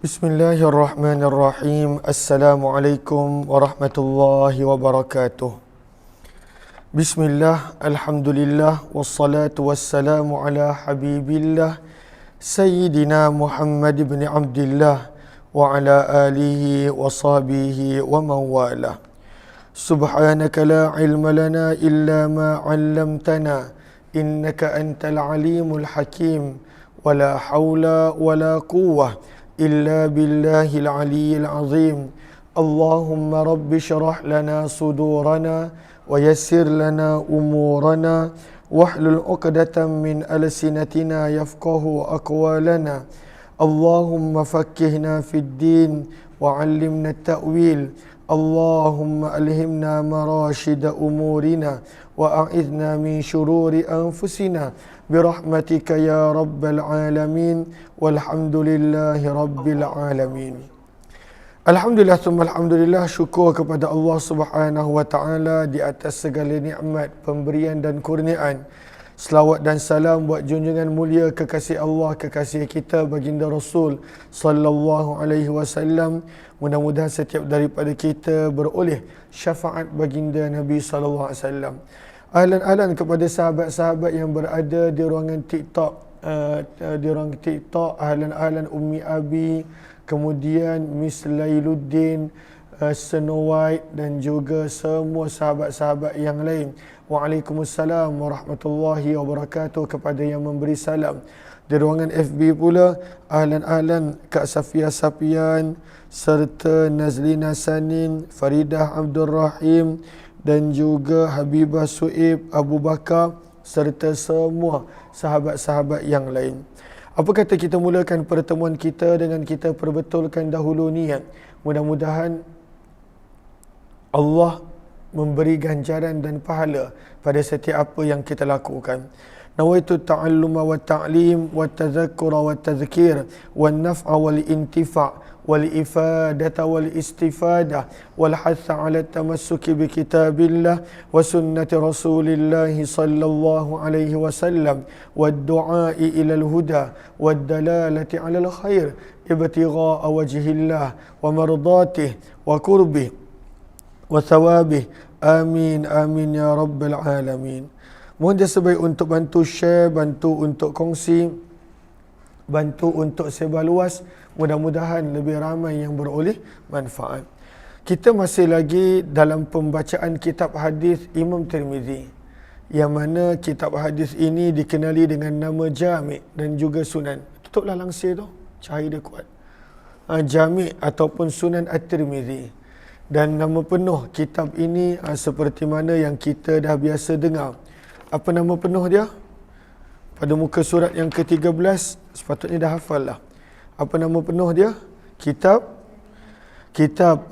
Bismillahirrahmanirrahim. Assalamualaikum warahmatullahi wabarakatuh. Bismillah, alhamdulillah, wassalatu wassalamu ala habibillah Sayyidina Muhammad ibn Abdillah wa ala alihi wa sahbihi wa mawala. Subhanaka la ilma lana illa ma 'allamtana innaka antal alimul hakim wa la hawla wa la quwwah إلا بالله العلي العظيم اللهم رب اشرح لنا صدورنا ويسر لنا أمورنا واحلل عقدة من ألسنتنا يفقه أقوالنا اللهم فقهنا في الدين وعلمنا التأويل اللهم ألهمنا مراشد أمورنا وأعذنا من شرور أنفسنا برحمتك يا رب العالمين والحمد لله رب العالمين. Alhamdulillah, alhamdulillah, syukur kepada Allah Subhanahu wa taala di atas segala nikmat, pemberian dan kurniaan. Selawat dan salam buat junjungan mulia kekasih Allah, kekasih kita baginda Rasul sallallahu alaihi wasallam. Mudah-mudahan setiap daripada kita beroleh syafaat baginda Nabi sallallahu alaihi wasallam. Ahlan-ahlan kepada sahabat-sahabat yang berada di ruangan TikTok, ahlan-ahlan Ummi Abi, kemudian Miss Lailuddin, Snow White dan juga semua sahabat-sahabat yang lain. Waalaikumsalam warahmatullahi wabarakatuh kepada yang memberi salam. Di ruangan FB pula, ahlan-ahlan Kak Safia Sapian serta Nazlina Sanin, Faridah Abdul Rahim dan juga Habibah Suib Abu Bakar serta semua sahabat-sahabat yang lain. Apa kata kita mulakan pertemuan kita dengan kita perbetulkan dahulu niat. Mudah-mudahan Allah memberi ganjaran dan pahala pada setiap apa yang kita lakukan. Nawaitu ta'alluma wa ta'lim wa tadhakkura wa tadhkir wa naf'a wal intifa' wal ifadata wal istifadah wal hatha ala tamassuki bi kitabillah wa sunnati rasulillah sallallahu alaihi wasallam wad du'a'i ila al huda wad dalalati ala al khair ibtigha'a wajhillah wa mardatihi wa qurbih wa thawabih. Amin amin ya rabbal alamin. Mohon jasa baik untuk bantu share, bantu untuk kongsi, bantu untuk sebar luas. Mudah-mudahan lebih ramai yang beroleh manfaat. Kita masih lagi dalam pembacaan kitab hadis Imam Tirmizi, yang mana kitab hadis ini dikenali dengan nama Jami' dan juga Sunan. Tutuplah langsir tu, cahaya dia kuat. Jami' ataupun Sunan At-Tirmizi. Dan nama penuh kitab ini seperti mana yang kita dah biasa dengar. Apa nama penuh dia? Pada muka surat yang ke-13, sepatutnya dah hafal lah. Apa nama penuh dia? Kitab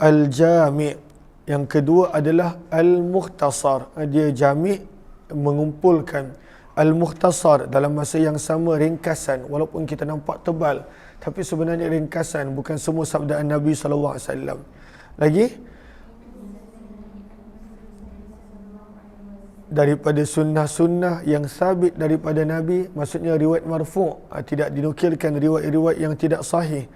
Al-Jami'. Yang kedua adalah Al-Mukhtasar. Dia Jami' mengumpulkan. Al-Mukhtasar dalam masa yang sama ringkasan. Walaupun kita nampak tebal, tapi sebenarnya ringkasan, bukan semua sabdaan Nabi SAW. Lagi? Daripada sunnah-sunnah yang sabit daripada Nabi, maksudnya riwayat marfu', tidak dinukilkan riwayat-riwayat yang tidak sahih.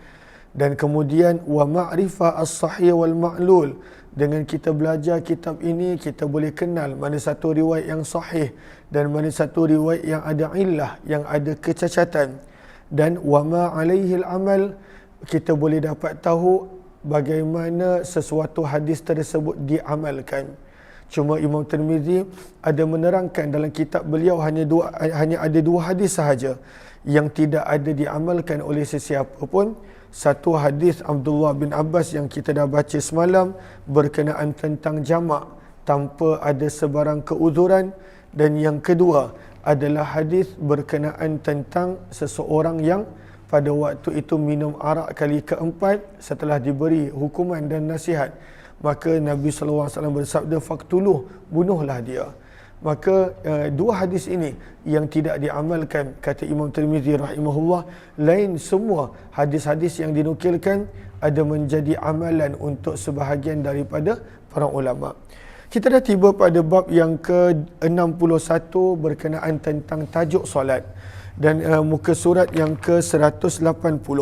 Dan kemudian wa ma'rifah as-sahih wal ma'lul. Dengan kita belajar kitab ini, kita boleh kenal mana satu riwayat yang sahih dan mana satu riwayat yang ada illah, yang ada kecacatan. Dan wa ma'alaihil amal, kita boleh dapat tahu bagaimana sesuatu hadis tersebut diamalkan. Cuma Imam Tirmizi ada menerangkan dalam kitab beliau hanya ada dua hadis sahaja yang tidak ada diamalkan oleh sesiapa pun. Satu hadis Abdullah bin Abbas yang kita dah baca semalam berkenaan tentang jamak tanpa ada sebarang keuzuran, dan yang kedua adalah hadis berkenaan tentang seseorang yang pada waktu itu minum arak kali keempat setelah diberi hukuman dan nasihat. Maka Nabi SAW bersabda, "Faqtuluh, bunuhlah dia." Maka dua hadis ini yang tidak diamalkan, kata Imam Tirmizi rahimahullah. Lain semua hadis-hadis yang dinukilkan ada menjadi amalan untuk sebahagian daripada para ulama. Kita dah tiba pada bab yang ke-61 berkenaan tentang tajuk solat, dan muka surat yang ke-180.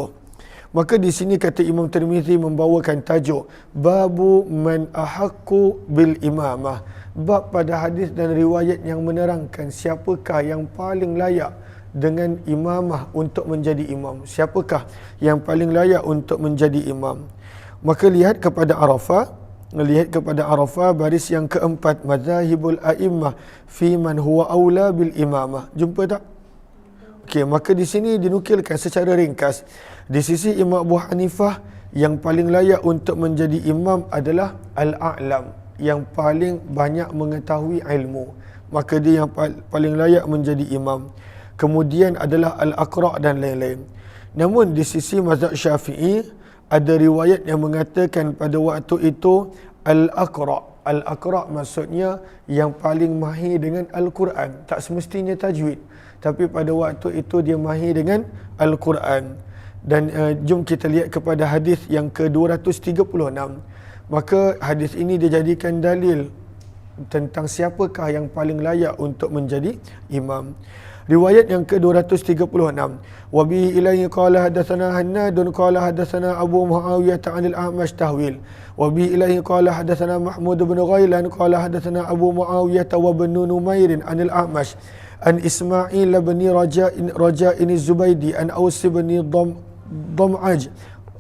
Maka di sini kata Imam Tirmizi membawakan tajuk babu man ahaqqu bil imamah. Bab pada hadis dan riwayat yang menerangkan siapakah yang paling layak dengan imamah untuk menjadi imam. Siapakah yang paling layak untuk menjadi imam? Maka lihat kepada Arafah baris yang keempat, mazahibul a'immah fi man huwa aula bil imamah. Jumpa tak? Okey, maka di sini dinukilkan secara ringkas. Di sisi Imam Abu Hanifah, yang paling layak untuk menjadi imam adalah al-a'lam, yang paling banyak mengetahui ilmu. Maka dia yang paling layak menjadi imam. Kemudian adalah al-aqra' dan lain-lain. Namun di sisi mazhab Syafi'i, ada riwayat yang mengatakan pada waktu itu al-aqra'. Al-aqra' maksudnya yang paling mahir dengan Al-Quran. Tak semestinya tajwid, tapi pada waktu itu dia mahir dengan Al-Quran. Dan jom kita lihat kepada hadis yang ke-236. Maka hadis ini dijadikan dalil tentang siapakah yang paling layak untuk menjadi imam. Riwayat yang ke-236. Wa bihi ilaihi qala hadatsana Hannadun qala hadatsana Abu Muawiyah 'an al-A'mash tahwil. Wa bihi ilaihi qala hadatsana Mahmud bin Ghailan qala hadatsana Abu Muawiyah wa ibn Numair 'an al-A'mash an Ismail bin Raja'in az-Zubaydi an Aus bin Dam'aj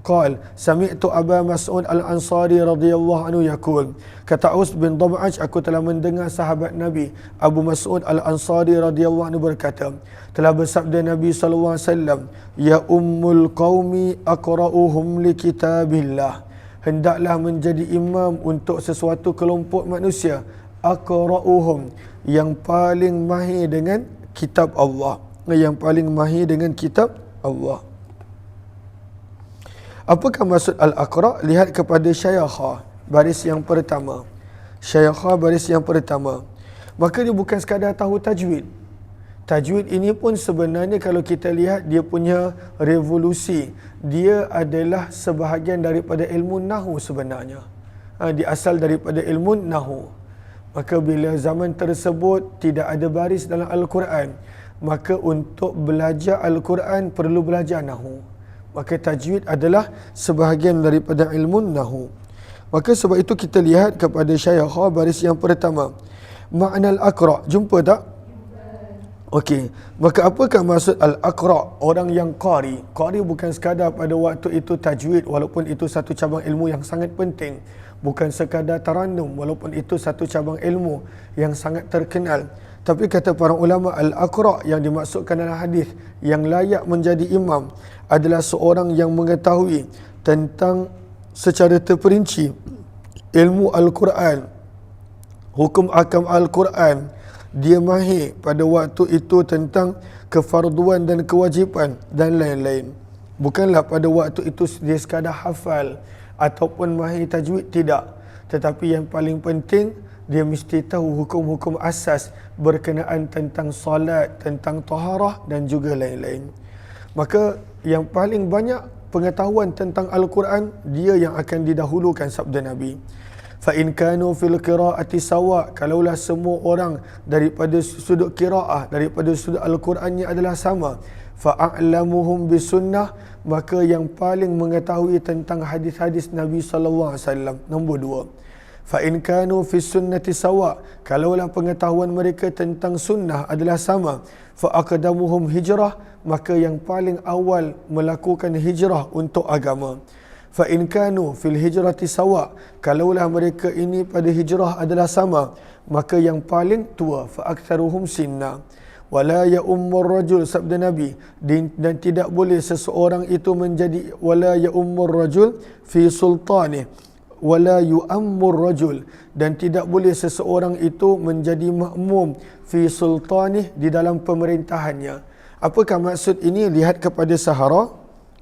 قال سمعت أبا مسعود الأنصاري رضي الله عنه يقول, kata Aus bin Dam'aj, aku telah mendengar sahabat Nabi Abu Mas'ud Al-Ansari radhiyallahu anhu berkata, telah bersabda Nabi sallallahu alaihi wasallam, ya ummul qaumi aqra'uhum li kitabillah, hendaklah menjadi imam untuk sesuatu kelompok manusia, aqra'uhum, yang paling mahir dengan kitab Allah, yang paling mahir dengan kitab Allah. Apakah maksud al-aqra'? Lihat kepada Syayakhah baris yang pertama. Syayakhah baris yang pertama. Maka dia bukan sekadar tahu tajwid. Tajwid ini pun sebenarnya kalau kita lihat dia punya revolusi. Dia adalah sebahagian daripada ilmu nahu sebenarnya. Dia asal daripada ilmu nahu. Maka bila zaman tersebut tidak ada baris dalam Al-Quran, maka untuk belajar Al-Quran perlu belajar nahu. Maka tajwid adalah sebahagian daripada ilmu nahu. Maka sebab itu kita lihat kepada Syayakhah baris yang pertama. Makna al-aqra', jumpa tak? Okey, maka apakah maksud al-aqra'? Orang yang qari. Qari bukan sekadar pada waktu itu tajwid, walaupun itu satu cabang ilmu yang sangat penting. Bukan sekadar tarannum, walaupun itu satu cabang ilmu yang sangat terkenal. Tapi kata para ulama, al-aqra' yang dimaksudkan dalam hadis yang layak menjadi imam adalah seorang yang mengetahui tentang secara terperinci ilmu Al-Quran, hukum akam Al-Quran. Dia mahir pada waktu itu tentang kefarduan dan kewajipan dan lain-lain. Bukanlah pada waktu itu dia sekadar hafal ataupun mahir tajwid, tidak. Tetapi yang paling penting, dia mesti tahu hukum-hukum asas berkenaan tentang solat, tentang taharah dan juga lain-lain. Maka yang paling banyak pengetahuan tentang Al-Quran, dia yang akan didahulukan sabda Nabi. Fa in kanu fil qiraati sawa, kalaulah semua orang daripada sudut qiraah, daripada sudut Al-Qurannya adalah sama, fa a'lamuhum bisunnah, maka yang paling mengetahui tentang hadis-hadis Nabi sallallahu alaihi wasallam. Nombor 2. Fa in kanu fi sunnati sawa, kalaulah pengetahuan mereka tentang sunnah adalah sama, fa aqdamuhum hijrah, maka yang paling awal melakukan hijrah untuk agama. Fa in kanu fil hijrati sawa, kalaulah mereka ini pada hijrah adalah sama, maka yang paling tua, fa aktsaruhum sinna. Wala ya ummur rajul, sabda Nabi, dan tidak boleh seseorang itu menjadi wala ya ummur rajul fi sultanih, wala yu'ammur rajul, dan tidak boleh seseorang itu menjadi makmum fi sultanih, di dalam pemerintahannya. Apakah maksud ini? Lihat kepada Sahara.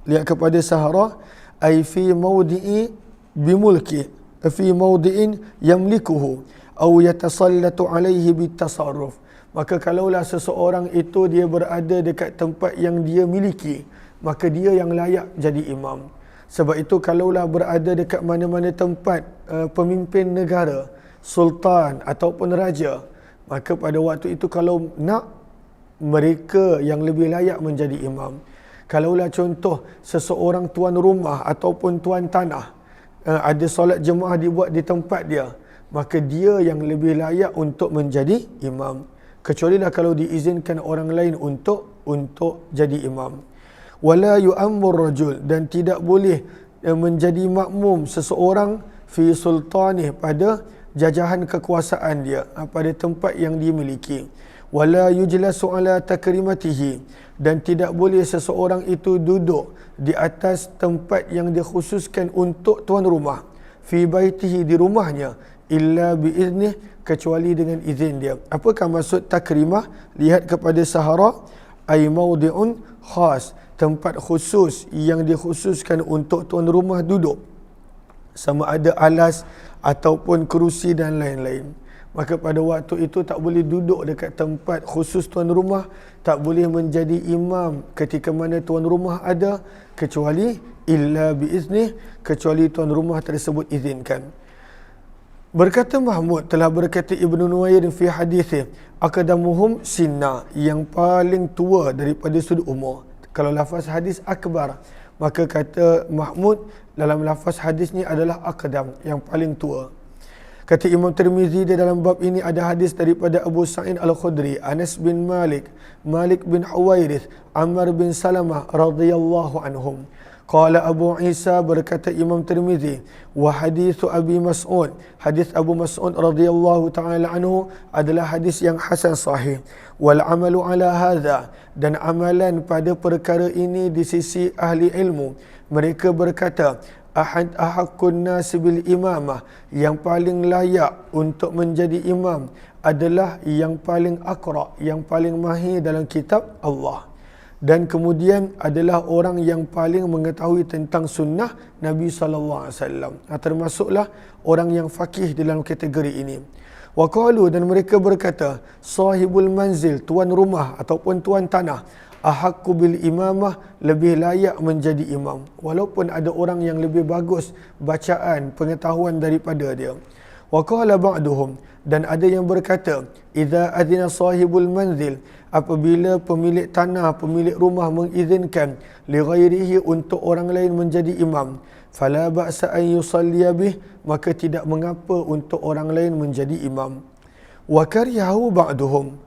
Lihat kepada Sahara, ay fi mawdi'i bimulki, fi mawdi'in yamlikuhu aw yatasallatu alaihi bitasarruf. Maka kalaulah seseorang itu dia berada dekat tempat yang dia miliki, maka dia yang layak jadi imam. Sebab itu kalaulah berada dekat mana-mana tempat pemimpin negara, sultan ataupun raja, maka pada waktu itu kalau nak, mereka yang lebih layak menjadi imam. Kalaulah contoh seseorang tuan rumah ataupun tuan tanah, ada solat jemaah dibuat di tempat dia, maka dia yang lebih layak untuk menjadi imam. Kecuali lah kalau diizinkan orang lain untuk jadi imam. Wala yu'ammur rajul, dan tidak boleh menjadi makmum seseorang fi sultanih, pada jajahan kekuasaan dia, pada tempat yang dimiliki. Wala yujlasu ala takrimatihi, dan tidak boleh seseorang itu duduk di atas tempat yang dikhususkan untuk tuan rumah, fi baitihi, di rumahnya, illa biiznih, kecuali dengan izin dia. Apakah maksud takrimah? Lihat kepada Sahara, ay maudi'un khas, tempat khusus yang dikhususkan untuk tuan rumah duduk, sama ada alas ataupun kerusi dan lain-lain. Maka pada waktu itu tak boleh duduk dekat tempat khusus tuan rumah, tak boleh menjadi imam ketika mana tuan rumah ada, kecuali illa biiznih, kecuali tuan rumah tersebut izinkan. Berkata Mahmud, telah berkata Ibnu Nuwair fi hadithih, aqdamuhum sinna, yang paling tua daripada sudut umur. Kalau lafaz hadis akbar, maka kata Mahmud dalam lafaz hadis ni adalah aqdam, yang paling tua. Kata Imam Tirmizi, di dalam bab ini ada hadis daripada Abu Sa'id Al-Khudri, Anas bin Malik, Malik bin Huwairith, Ammar bin Salamah radhiyallahu anhum. Qala Abu Isa, berkata Imam Tirmizi, wa hadithu Abi Mas'ud, hadis Abu Mas'ud radhiyallahu ta'ala anhu adalah hadis yang hasan sahih. Wal amalu ala hadha, dan amalan pada perkara ini di sisi ahli ilmu, mereka berkata, ahakun nasi bil imamah, yang paling layak untuk menjadi imam adalah yang paling aqra, yang paling mahir dalam kitab Allah, dan kemudian adalah orang yang paling mengetahui tentang sunnah Nabi SAW. Termasuklah orang yang faqih dalam kategori ini. Wa qalu, dan mereka berkata, sahibul manzil, tuan rumah ataupun tuan tanah, ahaqqu bil imamah, lebih layak menjadi imam, walaupun ada orang yang lebih bagus bacaan pengetahuan daripada dia. Wa qala ba'duhum, dan ada yang berkata, idza adina sahibul manzil, apabila pemilik tanah, pemilik rumah mengizinkan li ghairihi, untuk orang lain menjadi imam, fala ba'sa an yusalliya bih, maka tidak mengapa untuk orang lain menjadi imam. Wa karihahu ba'duhum,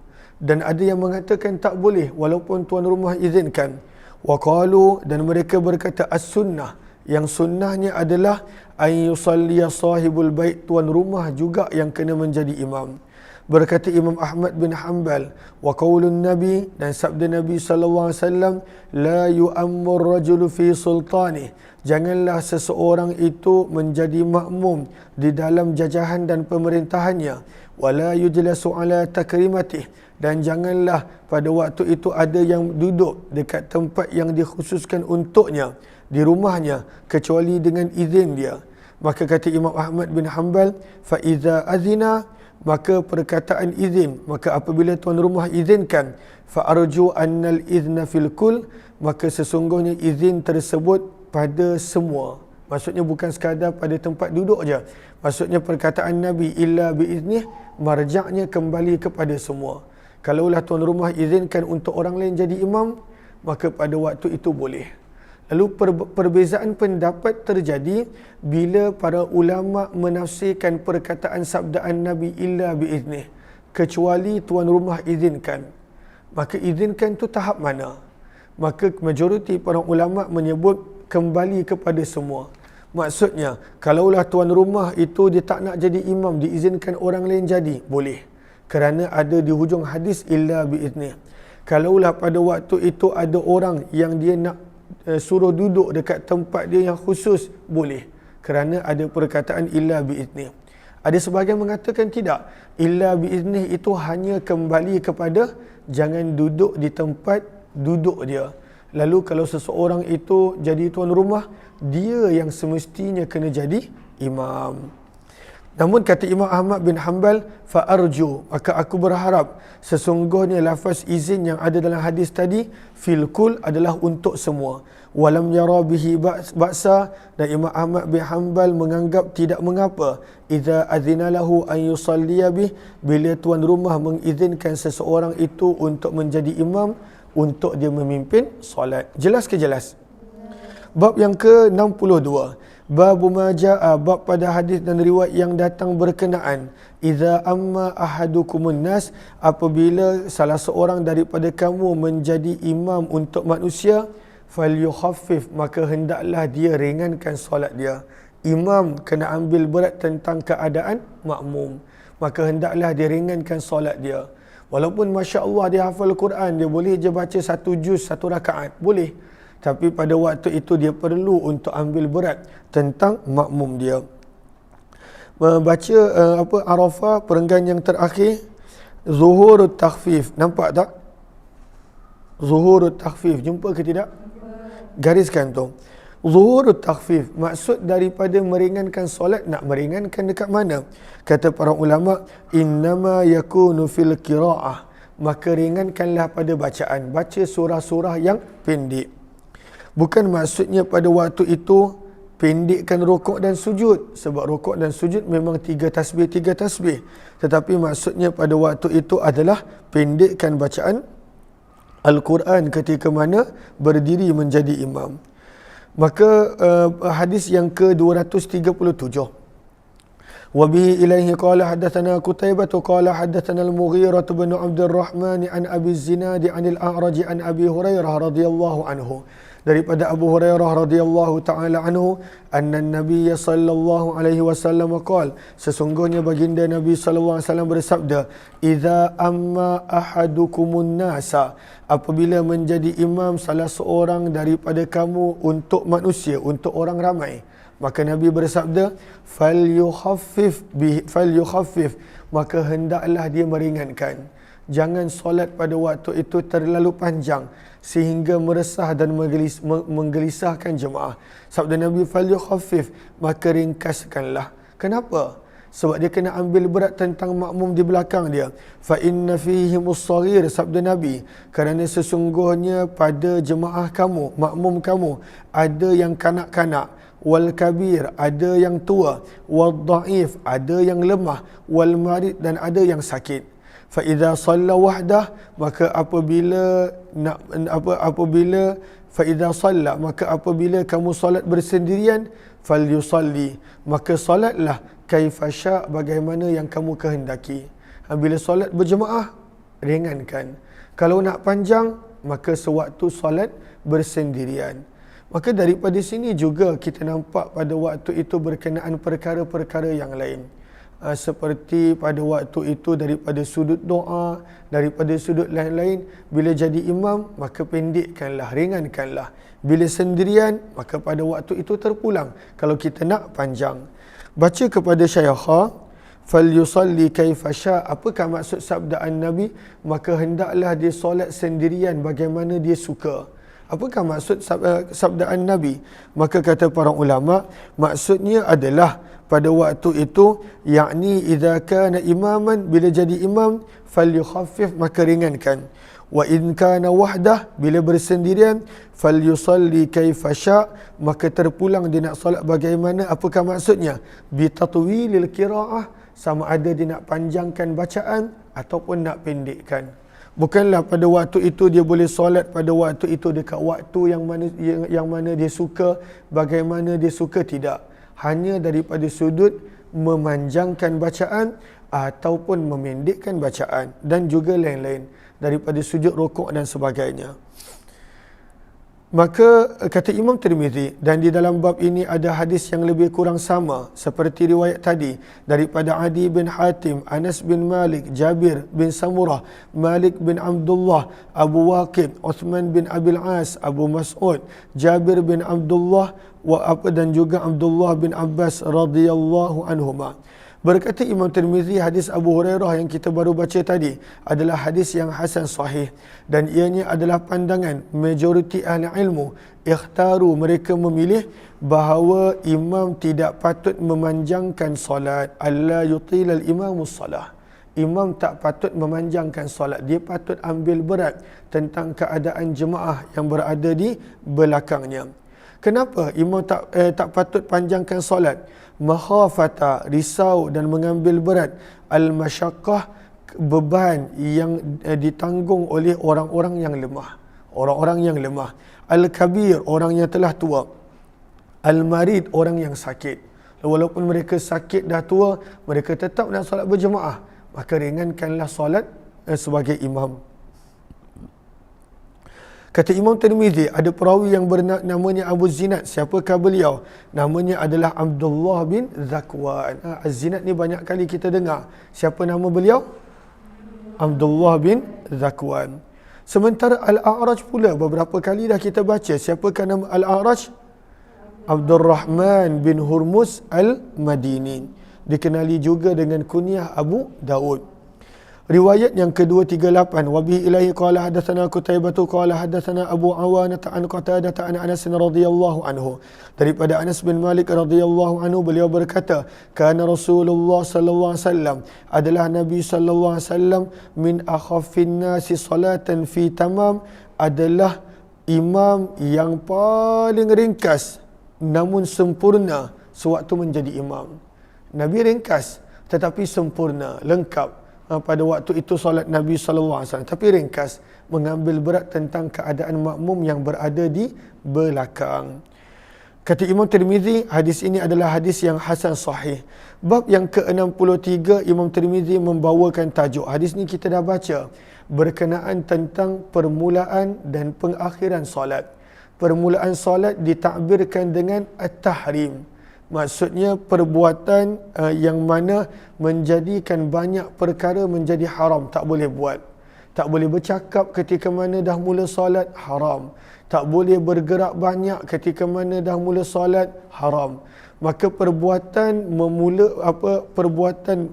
dan ada yang mengatakan tak boleh walaupun tuan rumah izinkan. Wa qalu, dan mereka berkata as-sunnah, yang sunnahnya adalah ay yusalliya sahibul bait, tuan rumah juga yang kena menjadi imam. Berkata Imam Ahmad bin Hanbal, wa qaulun Nabi, dan sabda Nabi sallallahu alaihi wasallam, la yu'ammur rajulu fi sultanih, janganlah seseorang itu menjadi makmum di dalam jajahan dan pemerintahannya, wala yujlasu ala takrimatih, dan janganlah pada waktu itu ada yang duduk dekat tempat yang dikhususkan untuknya di rumahnya, kecuali dengan izin dia. Maka kata Imam Ahmad bin Hanbal, fa iza azina, maka perkataan izin, maka apabila tuan rumah izinkan, fa arju annal izna fil kul, maka sesungguhnya izin tersebut pada semua. Maksudnya bukan sekadar pada tempat duduk aja. Maksudnya perkataan Nabi illa biiznih, marja'nya kembali kepada semua. Kalaulah tuan rumah izinkan untuk orang lain jadi imam, maka pada waktu itu boleh. Lalu perbezaan pendapat terjadi bila para ulama menafsirkan perkataan sabdaan Nabi illa biiznih, kecuali tuan rumah izinkan. Maka izinkan tu tahap mana? Maka majoriti para ulama menyebut kembali kepada semua. Maksudnya, kalaulah tuan rumah itu dia tak nak jadi imam, diizinkan orang lain jadi, boleh. Kerana ada di hujung hadis illa biiznih. Kalaulah pada waktu itu ada orang yang dia nak suruh duduk dekat tempat dia yang khusus, boleh. Kerana ada perkataan illa biiznih. Ada sebahagian mengatakan tidak. Illa biiznih itu hanya kembali kepada jangan duduk di tempat duduk dia. Lalu kalau seseorang itu jadi tuan rumah, dia yang semestinya kena jadi imam. Namun kata Imam Ahmad bin Hanbal, fa arju, maka aku berharap sesungguhnya lafaz izin yang ada dalam hadis tadi fil kul adalah untuk semua. Walam yara bihi ba'sa, dan Imam Ahmad bin Hanbal menganggap tidak mengapa idza azina lahu an yusalliya bih, bila tuan rumah mengizinkan seseorang itu untuk menjadi imam, untuk dia memimpin solat. Jelas ke jelas? Bab yang ke-62. Bab maja'a, bab pada hadis dan riwayat yang datang berkenaan. Idza amma ahadukumun nas, apabila salah seorang daripada kamu menjadi imam untuk manusia, falyukhaffif, maka hendaklah dia ringankan solat dia. Imam kena ambil berat tentang keadaan makmum, maka hendaklah dia ringankan solat dia. Walaupun masya-Allah dia hafal Quran, dia boleh je baca satu juz, satu rakaat, boleh. Tapi pada waktu itu dia perlu untuk ambil berat tentang makmum dia. Baca Arafah, perenggan yang terakhir, zuhurut takhfif. Nampak tak? Zuhurut takhfif, jumpa ke tidak? Gariskan tu. Zuhurut takhfif, maksud daripada meringankan solat, nak meringankan dekat mana? Kata para ulama, innama yakunu fil qiraah, maka ringankanlah pada bacaan. Baca surah-surah yang pendek. Bukan maksudnya pada waktu itu pendekkan rukuk dan sujud, sebab rukuk dan sujud memang 3 tasbih. Tetapi maksudnya pada waktu itu adalah pendekkan bacaan Al-Quran ketika mana berdiri menjadi imam. Maka hadis yang ke-237. وبه إليه قال حدثنا قتيبة قال حدثنا المغيرة بن عبد الرحمن عن أبي الزناد عن الأعرج عن أبي هريرة رضي الله عنه, daripada Abu Hurairah radhiyallahu taala anhu, anna Nabiy sallallahu alaihi wasallam qaal, sesungguhnya baginda Nabi sallallahu alaihi wasallam bersabda, idza amma ahadukumun nasa, apabila menjadi imam salah seorang daripada kamu untuk manusia, untuk orang ramai, maka Nabi bersabda, falyukhaffif, maka hendaklah dia meringankan. Jangan solat pada waktu itu terlalu panjang sehingga meresah dan menggelisahkan jemaah. Sabda Nabi, falyukhaffif, maka ringkaskanlah. Kenapa? Sebab dia kena ambil berat tentang makmum di belakang dia. Fa inna fihimus saghir, sabda Nabi, kerana sesungguhnya pada jemaah kamu, makmum kamu, ada yang kanak-kanak, wal kabir, ada yang tua, wal dhaif, ada yang lemah, wal marid, dan ada yang sakit. Fa idza shalla wahdah, maka apabila apabila kamu solat bersendirian, falyusalli, maka solatlah kaifa sya', bagaimana yang kamu kehendaki. Bila solat berjemaah, ringankan. Kalau nak panjang, maka sewaktu solat bersendirian. Maka daripada sini juga kita nampak pada waktu itu berkenaan perkara-perkara yang lain. Seperti pada waktu itu daripada sudut doa, daripada sudut lain-lain, bila jadi imam, maka pendekkanlah, ringankanlah. Bila sendirian, maka pada waktu itu terpulang. Kalau kita nak panjang. Baca kepada syaikha, falyusalli kaifa sya', apakah maksud sabdaan Nabi? Maka hendaklah dia solat sendirian bagaimana dia suka. Apakah maksud sabdaan Nabi? Maka kata para ulama, maksudnya adalah pada waktu itu, yakni idza kana imaman, bila jadi imam, falyukhaffif, maka ringankan. Wa in kana wahdah, bila bersendirian, falyusalli kaifa sya', maka terpulang dia nak solat bagaimana. Apakah maksudnya? Bi tatwilil qiraah, sama ada dia nak panjangkan bacaan ataupun nak pendekkan. Bukanlah pada waktu itu dia boleh solat pada waktu itu dekat waktu yang mana dia suka, bagaimana dia suka, tidak. Hanya daripada sudut memanjangkan bacaan ataupun memendekkan bacaan, dan juga lain-lain daripada sujud rukuk dan sebagainya. Maka kata Imam Tirmizi, dan di dalam bab ini ada hadis yang lebih kurang sama seperti riwayat tadi daripada Adi bin Hatim, Anas bin Malik, Jabir bin Samurah, Malik bin Abdullah, Abu Waqid, Uthman bin Abil As, Abu Mas'ud, Jabir bin Abdullah dan juga Abdullah bin Abbas radhiyallahu anhuma. Berkata Imam Tirmizi, hadis Abu Hurairah yang kita baru baca tadi adalah hadis yang hasan sahih, dan ianya adalah pandangan majoriti ahli ilmu. Ikhtaru, mereka memilih bahawa imam tidak patut memanjangkan solat. Alla yutilal imamus salah. Imam tak patut memanjangkan solat. Dia patut ambil berat tentang keadaan jemaah yang berada di belakangnya. Kenapa imam tak patut panjangkan solat? Makhafata, risau dan mengambil berat, al-masyaqqah, beban yang ditanggung oleh orang-orang yang lemah. orang-orang yang lemah. Al-kabir, orang yang telah tua. Al-marid, orang yang sakit. Walaupun mereka sakit dah tua, mereka tetap nak solat berjemaah, maka ringankanlah solat sebagai imam. Kata Imam Tirmizi, ada perawi yang namanya Abu Zinad. Siapakah beliau? Namanya adalah Abdullah bin Zakwan. Az-Zinad ni banyak kali kita dengar. Siapa nama beliau? Abdullah bin Zakwan. Sementara Al-A'raj pula beberapa kali dah kita baca. Siapakah nama Al-A'raj? Abdul Rahman bin Hurmuz Al-Madini. Dikenali juga dengan kunyah Abu Daud. Riwayat yang ke-238, wa bihi ilaihi qala hadatsana Qutaibah qala hadatsana Abu Awanah an Qatadah an Anas radhiyallahu anhu. Daripada Anas bin Malik radhiyallahu anhu, beliau berkata, kana Rasulullah sallallahu alaihi wasallam, adalah Nabi sallallahu alaihi wasallam, min akhaffin nasi salatan fi tamam, adalah imam yang paling ringkas namun sempurna sewaktu menjadi imam. Nabi ringkas tetapi sempurna, lengkap pada waktu itu solat Nabi sallallahu alaihi wasallam, tapi ringkas, mengambil berat tentang keadaan makmum yang berada di belakang. Kata Imam Tirmizi, hadis ini adalah hadis yang hasan sahih. Bab yang ke-63, Imam Tirmizi membawakan tajuk. Hadis ni kita dah baca, berkenaan tentang permulaan dan pengakhiran solat. Permulaan solat ditakbirkan dengan at-tahrim. Maksudnya perbuatan yang mana menjadikan banyak perkara menjadi haram, tak boleh buat. Tak boleh bercakap ketika mana dah mula solat, haram. Tak boleh bergerak banyak ketika mana dah mula solat, haram. Maka perbuatan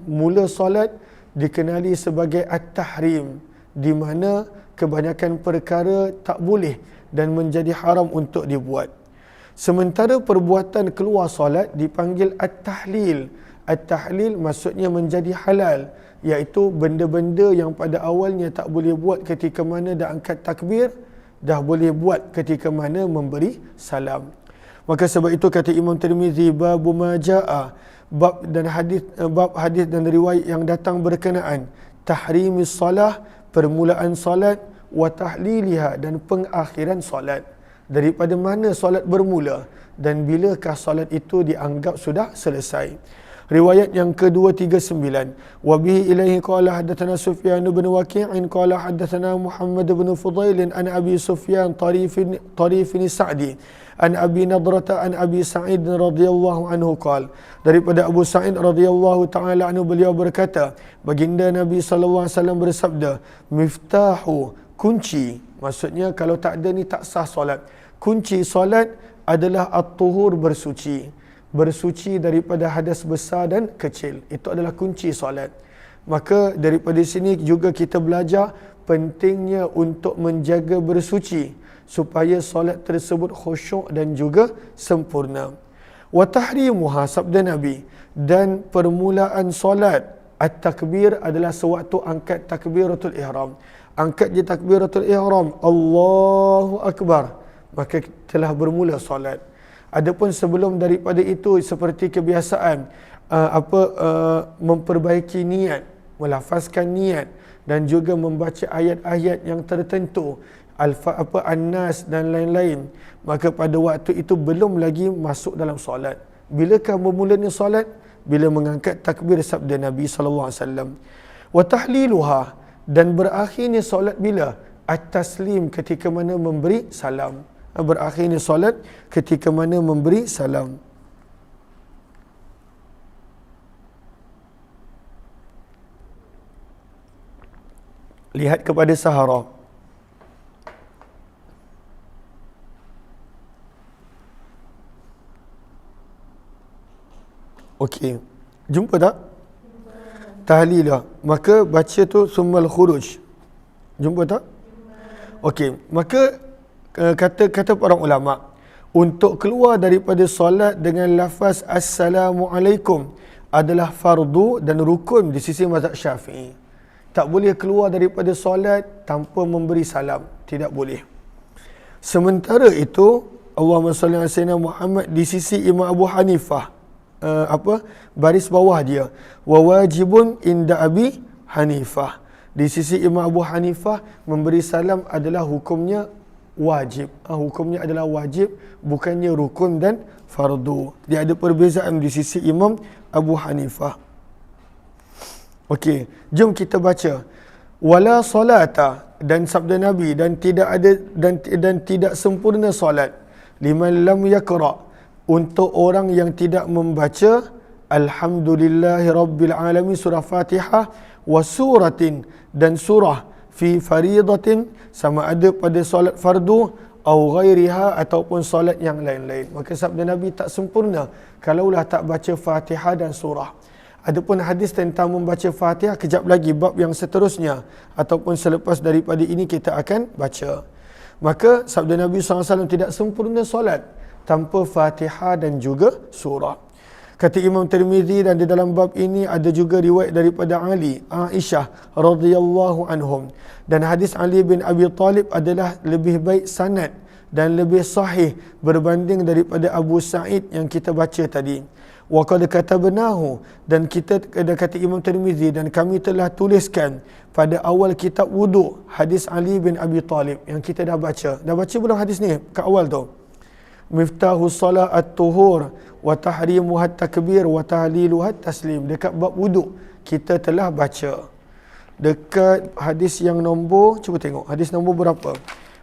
mula solat dikenali sebagai at-tahrim, di mana kebanyakan perkara tak boleh dan menjadi haram untuk dibuat. Sementara perbuatan keluar solat dipanggil at-tahlil. At-tahlil maksudnya menjadi halal, iaitu benda-benda yang pada awalnya tak boleh buat ketika mana dah angkat takbir, dah boleh buat ketika mana memberi salam. Maka sebab itu kata Imam Tirmizi, babu majaa, bab hadis dan riwayat yang datang berkenaan tahrimis salah, permulaan solat, wa tahliliha, dan pengakhiran solat. Daripada mana solat bermula dan bilakah solat itu dianggap sudah selesai. Riwayat yang ke-239, wa bihi ilaihi qala hadatsana Sufyan bin Waqi'in qala hadatsana Muhammad bin Fudail an Abi Sufyan Tarif Sa'di an Abi Nadrata an Abi Sa'id radhiyallahu anhu qala, daripada Abu Sa'id radhiyallahu taala anhu, beliau berkata, baginda Nabi sallallahu alaihi wasallam bersabda, miftahu, kunci, maksudnya kalau tak ada ni tak sah solat. Kunci solat adalah at-tuhur, bersuci. Bersuci daripada hadas besar dan kecil. Itu adalah kunci solat. Maka daripada sini juga kita belajar pentingnya untuk menjaga bersuci supaya solat tersebut khusyuk dan juga sempurna. Wa tahrimuha, sabda Nabi, dan permulaan solat at-takbir adalah sewaktu angkat takbiratul ihram. Angkat je takbiratul ihram, Allahu Akbar, maka telah bermula solat. Adapun sebelum daripada itu, seperti kebiasaan memperbaiki niat, melafazkan niat, dan juga membaca ayat-ayat yang tertentu, An-Nas dan lain-lain, maka pada waktu itu belum lagi masuk dalam solat. Bilakah bermulanya solat? Bila mengangkat takbir, sabda Nabi sallallahu alaihi wasallam. Wa tahliluha, dan berakhirnya solat bila? At-taslim, ketika mana memberi salam. Berakhirnya solat ketika mana memberi salam. Lihat kepada Sahara. Okey, jumpa tak? Tahlilah, maka baca tu summal khuruj. Jumpa tak? Okey, maka kata para ulama, untuk keluar daripada solat dengan lafaz Assalamualaikum adalah fardu dan rukun di sisi mazhab Syafi'i. Tak boleh keluar daripada solat tanpa memberi salam, tidak boleh. Sementara itu, Allahumma salli ala sayyidina Muhammad di sisi Imam Abu Hanifah, baris bawah dia, wa wajibun inda Abi Hanifah. Di sisi Imam Abu Hanifah, memberi salam adalah hukumnya wajib. Hukumnya adalah wajib, bukannya rukun dan fardu. Dia ada perbezaan di sisi Imam Abu Hanifah. Okey, jom kita baca. Wala salata, dan sabda Nabi, dan tidak ada dan tidak sempurna solat liman lam yaqra, untuk orang yang tidak membaca alhamdulillahi rabbil alamin, surah Fatihah, wa suratin, dan surah fi faridatin, sama ada pada solat fardu, au ghairiha, ataupun solat yang lain-lain. Maka sabda Nabi tak sempurna kalaulah tak baca Fatihah dan surah. Adapun hadis tentang membaca Fatihah, kejap lagi bab yang seterusnya ataupun selepas daripada ini kita akan baca. Maka sabda Nabi SAW, tidak sempurna solat tanpa Fatihah dan juga surah. Kata Imam Tirmizi, dan di dalam bab ini ada juga riwayat daripada Ali, Aisyah radhiyallahu anhum. Dan hadis Ali bin Abi Talib adalah lebih baik sanad dan lebih sahih berbanding daripada Abu Sa'id yang kita baca tadi. Wa qad katabnahu, dan kita, kata Imam Tirmizi, dan kami telah tuliskan pada awal kitab wuduk hadis Ali bin Abi Talib yang kita dah baca. Dah baca belum hadis ni kat awal tu? Miftahus salat at-tuhur wa tahrimuha at-takbir wa tahliluha at-taslim. Dekat bab wuduk kita telah baca. Dekat hadis yang nombor, cuba tengok hadis nombor berapa?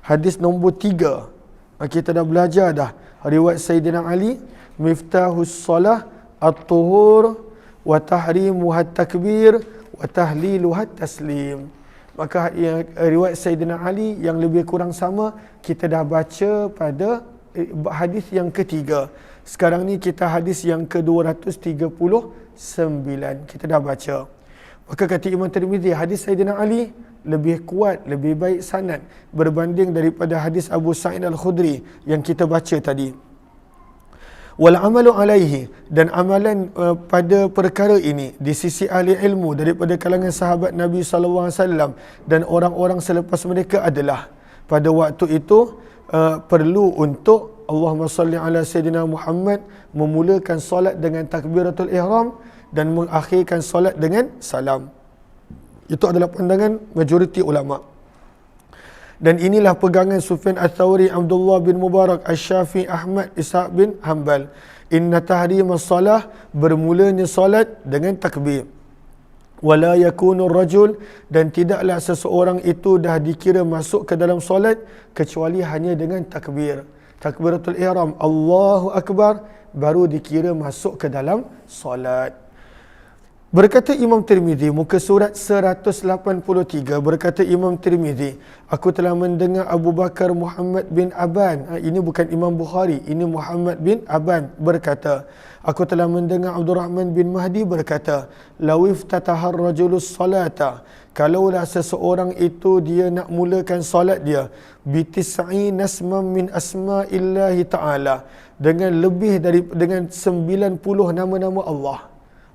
Hadis nombor 3. Kita dah belajar dah riwayat Sayyidina Ali, miftahus salat at-tuhur wa tahrimuha at-takbir wa tahliluha at-taslim. Maka riwayat Sayyidina Ali yang lebih kurang sama kita dah baca pada hadis yang ketiga. Sekarang ni kita hadis yang ke-239 kita dah baca. Maka kata Imam Tirmizi, hadis Sayyidina Ali lebih kuat, lebih baik sanad berbanding daripada hadis Abu Sa'id Al-Khudri yang kita baca tadi. Wal amalu alaihi, dan amalan pada perkara ini di sisi ahli ilmu daripada kalangan sahabat Nabi SAW dan orang-orang selepas mereka adalah pada waktu itu perlu untuk Allahumma salli ala Sayyidina Muhammad, memulakan solat dengan takbiratul ihram dan mengakhirkan solat dengan salam. Itu adalah pandangan majoriti ulama. Dan inilah pegangan Sufyan Ats-Tsauri, Abdullah bin Mubarak, Asy-Syafi'i, Ahmad, Ishaq bin Hanbal. Inna tahrimas salah, bermulanya solat dengan takbir. Wala yakunu rajul, dan tidaklah seseorang itu dah dikira masuk ke dalam solat kecuali hanya dengan takbir. Takbiratul ihram, Allahu Akbar, baru dikira masuk ke dalam solat. Berkata Imam Tirmizi, muka surat 183, berkata Imam Tirmizi, aku telah mendengar Abu Bakar Muhammad bin Aban, ini bukan Imam Bukhari, ini Muhammad bin Aban, berkata, aku telah mendengar Abdurrahman bin Mahdi berkata, law iftatahar rajulus salata, kalaulah seseorang itu dia nak mulakan solat dia bitis'i nasman min asma'illahi ta'ala, dengan lebih dari dengan 90 nama-nama Allah,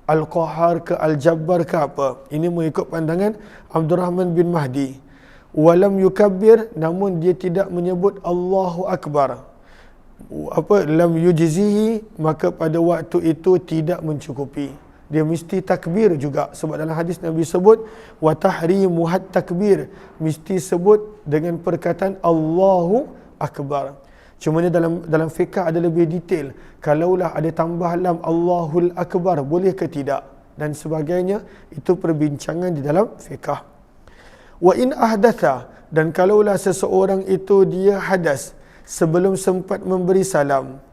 Al-Qahar ke Al-Jabbar ke apa. Ini mengikut pandangan Abdurrahman bin Mahdi. Walam yukabbir, namun dia tidak menyebut Allahu Akbar. Lam yujzihi, maka pada waktu itu tidak mencukupi. Dia mesti takbir juga. Sebab dalam hadis Nabi sebut, wa tahrimuhat takbir, mesti sebut dengan perkataan Allahu Akbar. Cuma ni dalam fiqh ada lebih detail. Kalaulah ada tambah lam Allahul Akbar, boleh ke tidak? Dan sebagainya, itu perbincangan di dalam fiqh. Wa in ahdatha, dan kalaulah seseorang itu dia hadas sebelum sempat memberi salam,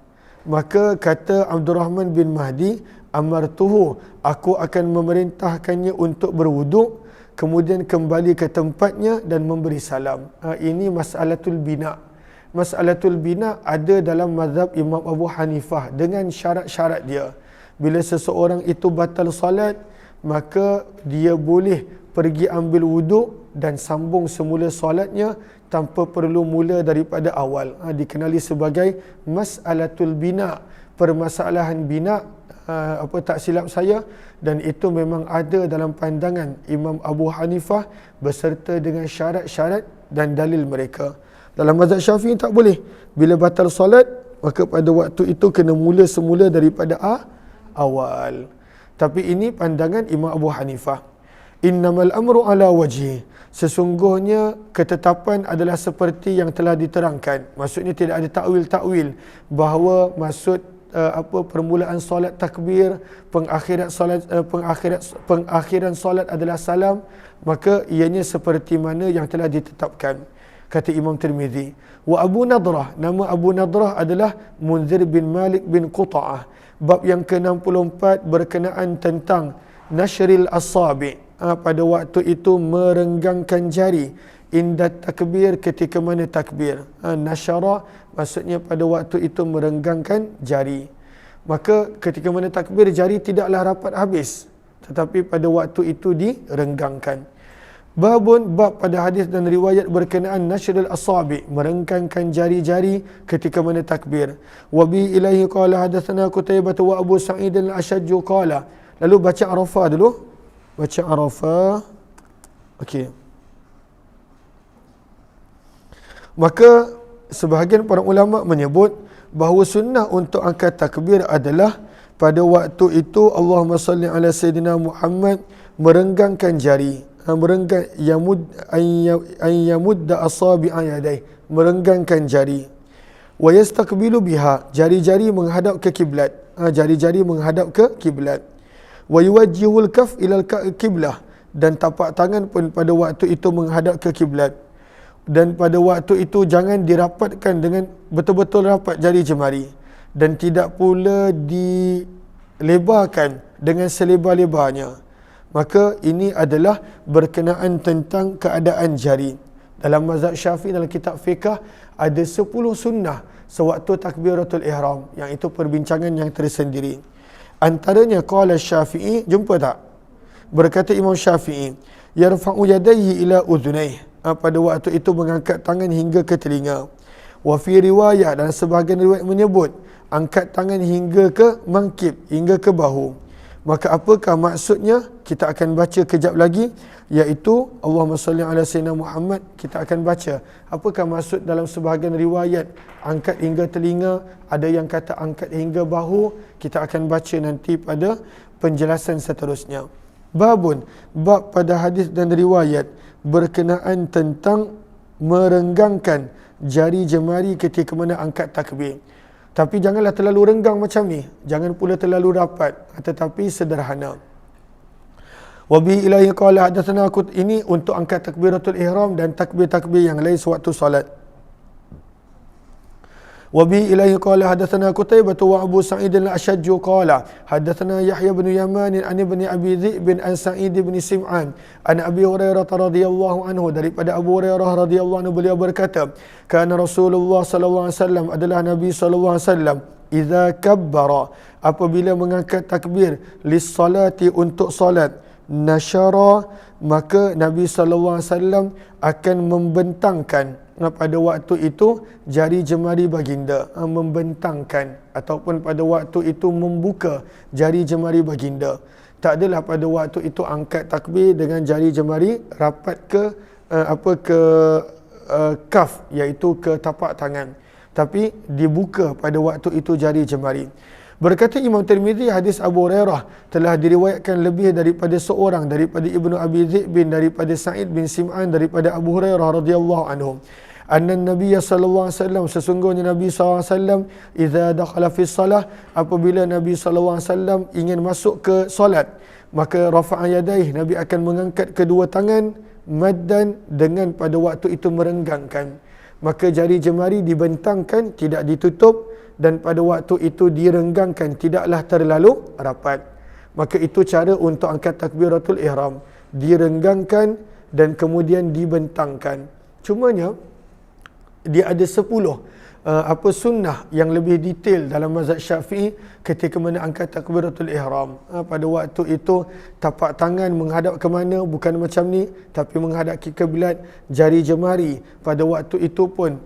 maka kata Abdurrahman bin Mahdi, amartuhu, aku akan memerintahkannya untuk berwuduk, kemudian kembali ke tempatnya dan memberi salam. Ini mas'alatul bina'. Mas'alatul bina ada dalam mazhab Imam Abu Hanifah dengan syarat-syarat dia. Bila seseorang itu batal salat, maka dia boleh pergi ambil wuduk dan sambung semula solatnya tanpa perlu mula daripada awal. Dikenali sebagai mas'alatul bina, permasalahan bina, tak silap saya, dan itu memang ada dalam pandangan Imam Abu Hanifah beserta dengan syarat-syarat dan dalil mereka. Dalam mazhab Syafi'i tak boleh. Bila batal solat, maka pada waktu itu kena mula semula daripada awal. Tapi ini pandangan Imam Abu Hanifah. Innamal amru ala wajhi. Sesungguhnya ketetapan adalah seperti yang telah diterangkan. Maksudnya tidak ada takwil-takwil bahawa maksud permulaan solat takbir, pengakhiran solat adalah salam, maka ianya seperti mana yang telah ditetapkan. Kata Imam Tirmizi. Wa Abu Nadrah, nama Abu Nadrah adalah Munzir bin Malik bin Quta'ah. Bab yang ke-64 berkenaan tentang nashril asabi', pada waktu itu merenggangkan jari, inda takbir, ketika mana takbir. Nasyara maksudnya pada waktu itu merenggangkan jari. Maka ketika mana takbir, jari tidaklah rapat habis, tetapi pada waktu itu direnggangkan. Babun, bab pada hadis dan riwayat berkenaan nashrul asabi', merenggangkan jari-jari ketika mana takbir. Wa bi ilaihi qala hadatsana Qutaibah wa Abu Sa'id al-Ashaj qala. Lalu baca Arafah dulu. Baca Arafah. Okey. Maka sebahagian para ulama menyebut bahawa sunnah untuk angkat takbir adalah pada waktu itu Allahumma salli ala Sayyidina Muhammad, merenggangkan jari, merenggang yamudda asabi'a yadayh, merenggangkan jari. Wa yastaqbilu biha, jari-jari menghadap ke kiblat, jari-jari menghadap ke kiblat. Wa yuwajjihul kaf ila al-qiblah, dan tapak tangan pun pada waktu itu menghadap ke kiblat. Dan pada waktu itu jangan dirapatkan dengan betul-betul rapat jari jemari, dan tidak pula dilebarkan dengan selebar-lebarnya. Maka ini adalah berkenaan tentang keadaan jari. Dalam mazhab Syafi'i, dalam kitab fiqh, ada 10 sunnah sewaktu takbiratul ihram, yang itu perbincangan yang tersendiri. Antaranya qala Syafi'i, jumpa tak? Berkata Imam Syafi'i, yarfa'u yadayhi ila udhunayh, pada waktu itu mengangkat tangan hingga ke telinga. Wa fi riwayat, dan sebahagian riwayat menyebut angkat tangan hingga ke mangkib, hingga ke bahu. Maka apakah maksudnya? Kita akan baca kejap lagi, iaitu Allahumma salli ala Sayyidina Muhammad. Kita akan baca apakah maksud dalam sebahagian riwayat angkat hingga telinga, ada yang kata angkat hingga bahu. Kita akan baca nanti pada penjelasan seterusnya. Babun, bab pada hadis dan riwayat berkenaan tentang merenggangkan jari jemari ketika mana angkat takbir. Tapi janganlah terlalu renggang macam ni, jangan pula terlalu rapat, tetapi sederhana. Wa bi ilahi qala hadatsana, ini untuk angkat takbiratul ihram dan takbir-takbir yang lain sewaktu solat. Wa bi ilaihi qala hadatsana Qutaibah wa Abu Sa'id al-Ashaj qala hadatsana Yahya bin Yaman an ibn Abi Dhi'b an Sa'id bin Sim'an an Abi Hurairah radhiyallahu anhu, daripada Abu Hurairah radhiyallahu anhu, beliau berkata, kana Rasulullah sallallahu alaihi wasallam, adalah Nabi sallallahu alaihi wasallam, idza kabbara, apabila mengangkat takbir, lis salati, untuk solat, nasyara, maka Nabi sallallahu alaihi wasallam akan membentangkan pada waktu itu jari jemari baginda, membentangkan ataupun pada waktu itu membuka jari jemari baginda. Tak adalah pada waktu itu angkat takbir dengan jari jemari rapat ke kaf, iaitu ke tapak tangan, tapi dibuka pada waktu itu jari jemari. Berkata Imam Tirmizi, hadis Abu Hurairah telah diriwayatkan lebih daripada seorang, daripada Ibnu Abi Dhi'b, daripada Sa'id bin Sim'an, daripada Abu Hurairah radhiyallahu anhu, anna Nabi sallallahu alaihi wasallam, sesungguhnya Nabi sallallahu alaihi wasallam, idza dakhala fi shalah, apabila Nabi sallallahu alaihi wasallam ingin masuk ke solat, maka rafa'a yadayhi, Nabi akan mengangkat kedua tangan, maddan, dengan pada waktu itu merenggangkan. Maka jari jemari dibentangkan, tidak ditutup, dan pada waktu itu direnggangkan, tidaklah terlalu rapat. Maka itu cara untuk angkat takbiratul ihram, direnggangkan dan kemudian dibentangkan. Cumanya dia ada 10 sunnah yang lebih detail dalam mazhab Syafi'i ketika mana angkat takbiratul ihram. Pada waktu itu tapak tangan menghadap ke mana, bukan macam ni, tapi menghadap ke kiblat. Jari jemari pada waktu itu pun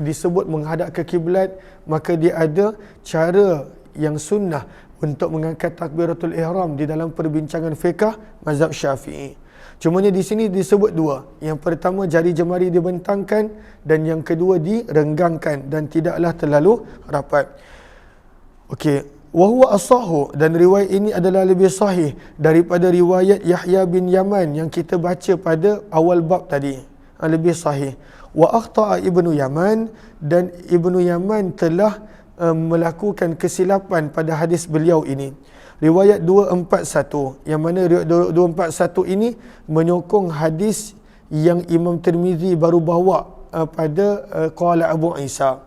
disebut menghadap ke kiblat. Maka dia ada cara yang sunnah untuk mengangkat takbiratul ihram di dalam perbincangan fiqh mazhab Syafi'i. Cumanya di sini disebut 2. Yang pertama jari jemari dibentangkan, dan yang kedua direnggangkan dan tidaklah terlalu rapat. Okey, Wa huwa as-sahih, dan riwayat ini adalah lebih sahih daripada riwayat Yahya bin Yaman yang kita baca pada awal bab tadi. Lebih sahih. Wa akhta'a Ibnu Yaman, dan Ibnu Yaman telah melakukan kesilapan pada hadis beliau ini. Riwayat 241, yang mana riwayat 241 ini menyokong hadis yang Imam Tirmizi baru bawa pada qala Abu Isa.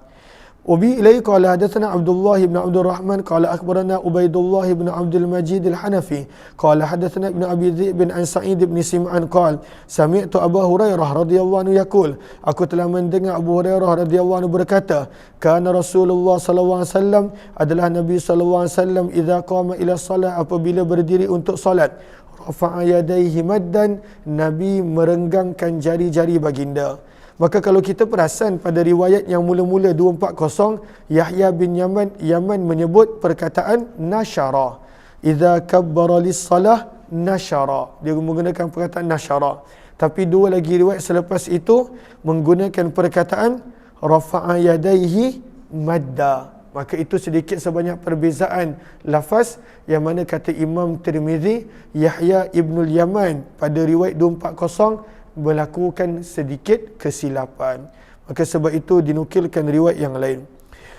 Wabi ilaihi qala hadatsana Abdullah ibn Abdul Rahman qala akhbarana Ubaidullah ibn Abdul Majid al-Hanafi qala hadatsana Ibn Abi Dhi'b an Sa'id ibn Sim'an qala sami'tu Abu Hurairah radhiyallahu anhu yaqul, aku telah mendengar Abu Hurairah radhiyallahu anhu berkata, kana Rasulullah sallallahu alaihi wasallam, adalah Nabi sallallahu alaihi wasallam, idza qama ila salat, apabila berdiri untuk solat, rafa'a yadayhi maddan, Nabi merenggangkan jari-jari baginda. Maka kalau kita perasan pada riwayat yang mula-mula 240, Yahya bin Yaman menyebut perkataan nasyara. Idza kabbara lis-salah nasyara. Dia menggunakan perkataan nasyara. Tapi dua lagi riwayat selepas itu menggunakan perkataan rafa'a yadayhi madda. Maka itu sedikit sebanyak perbezaan lafaz yang mana kata Imam Tirmizi, Yahya ibnul Yaman pada riwayat 240 melakukan sedikit kesilapan. Maka sebab itu dinukilkan riwayat yang lain.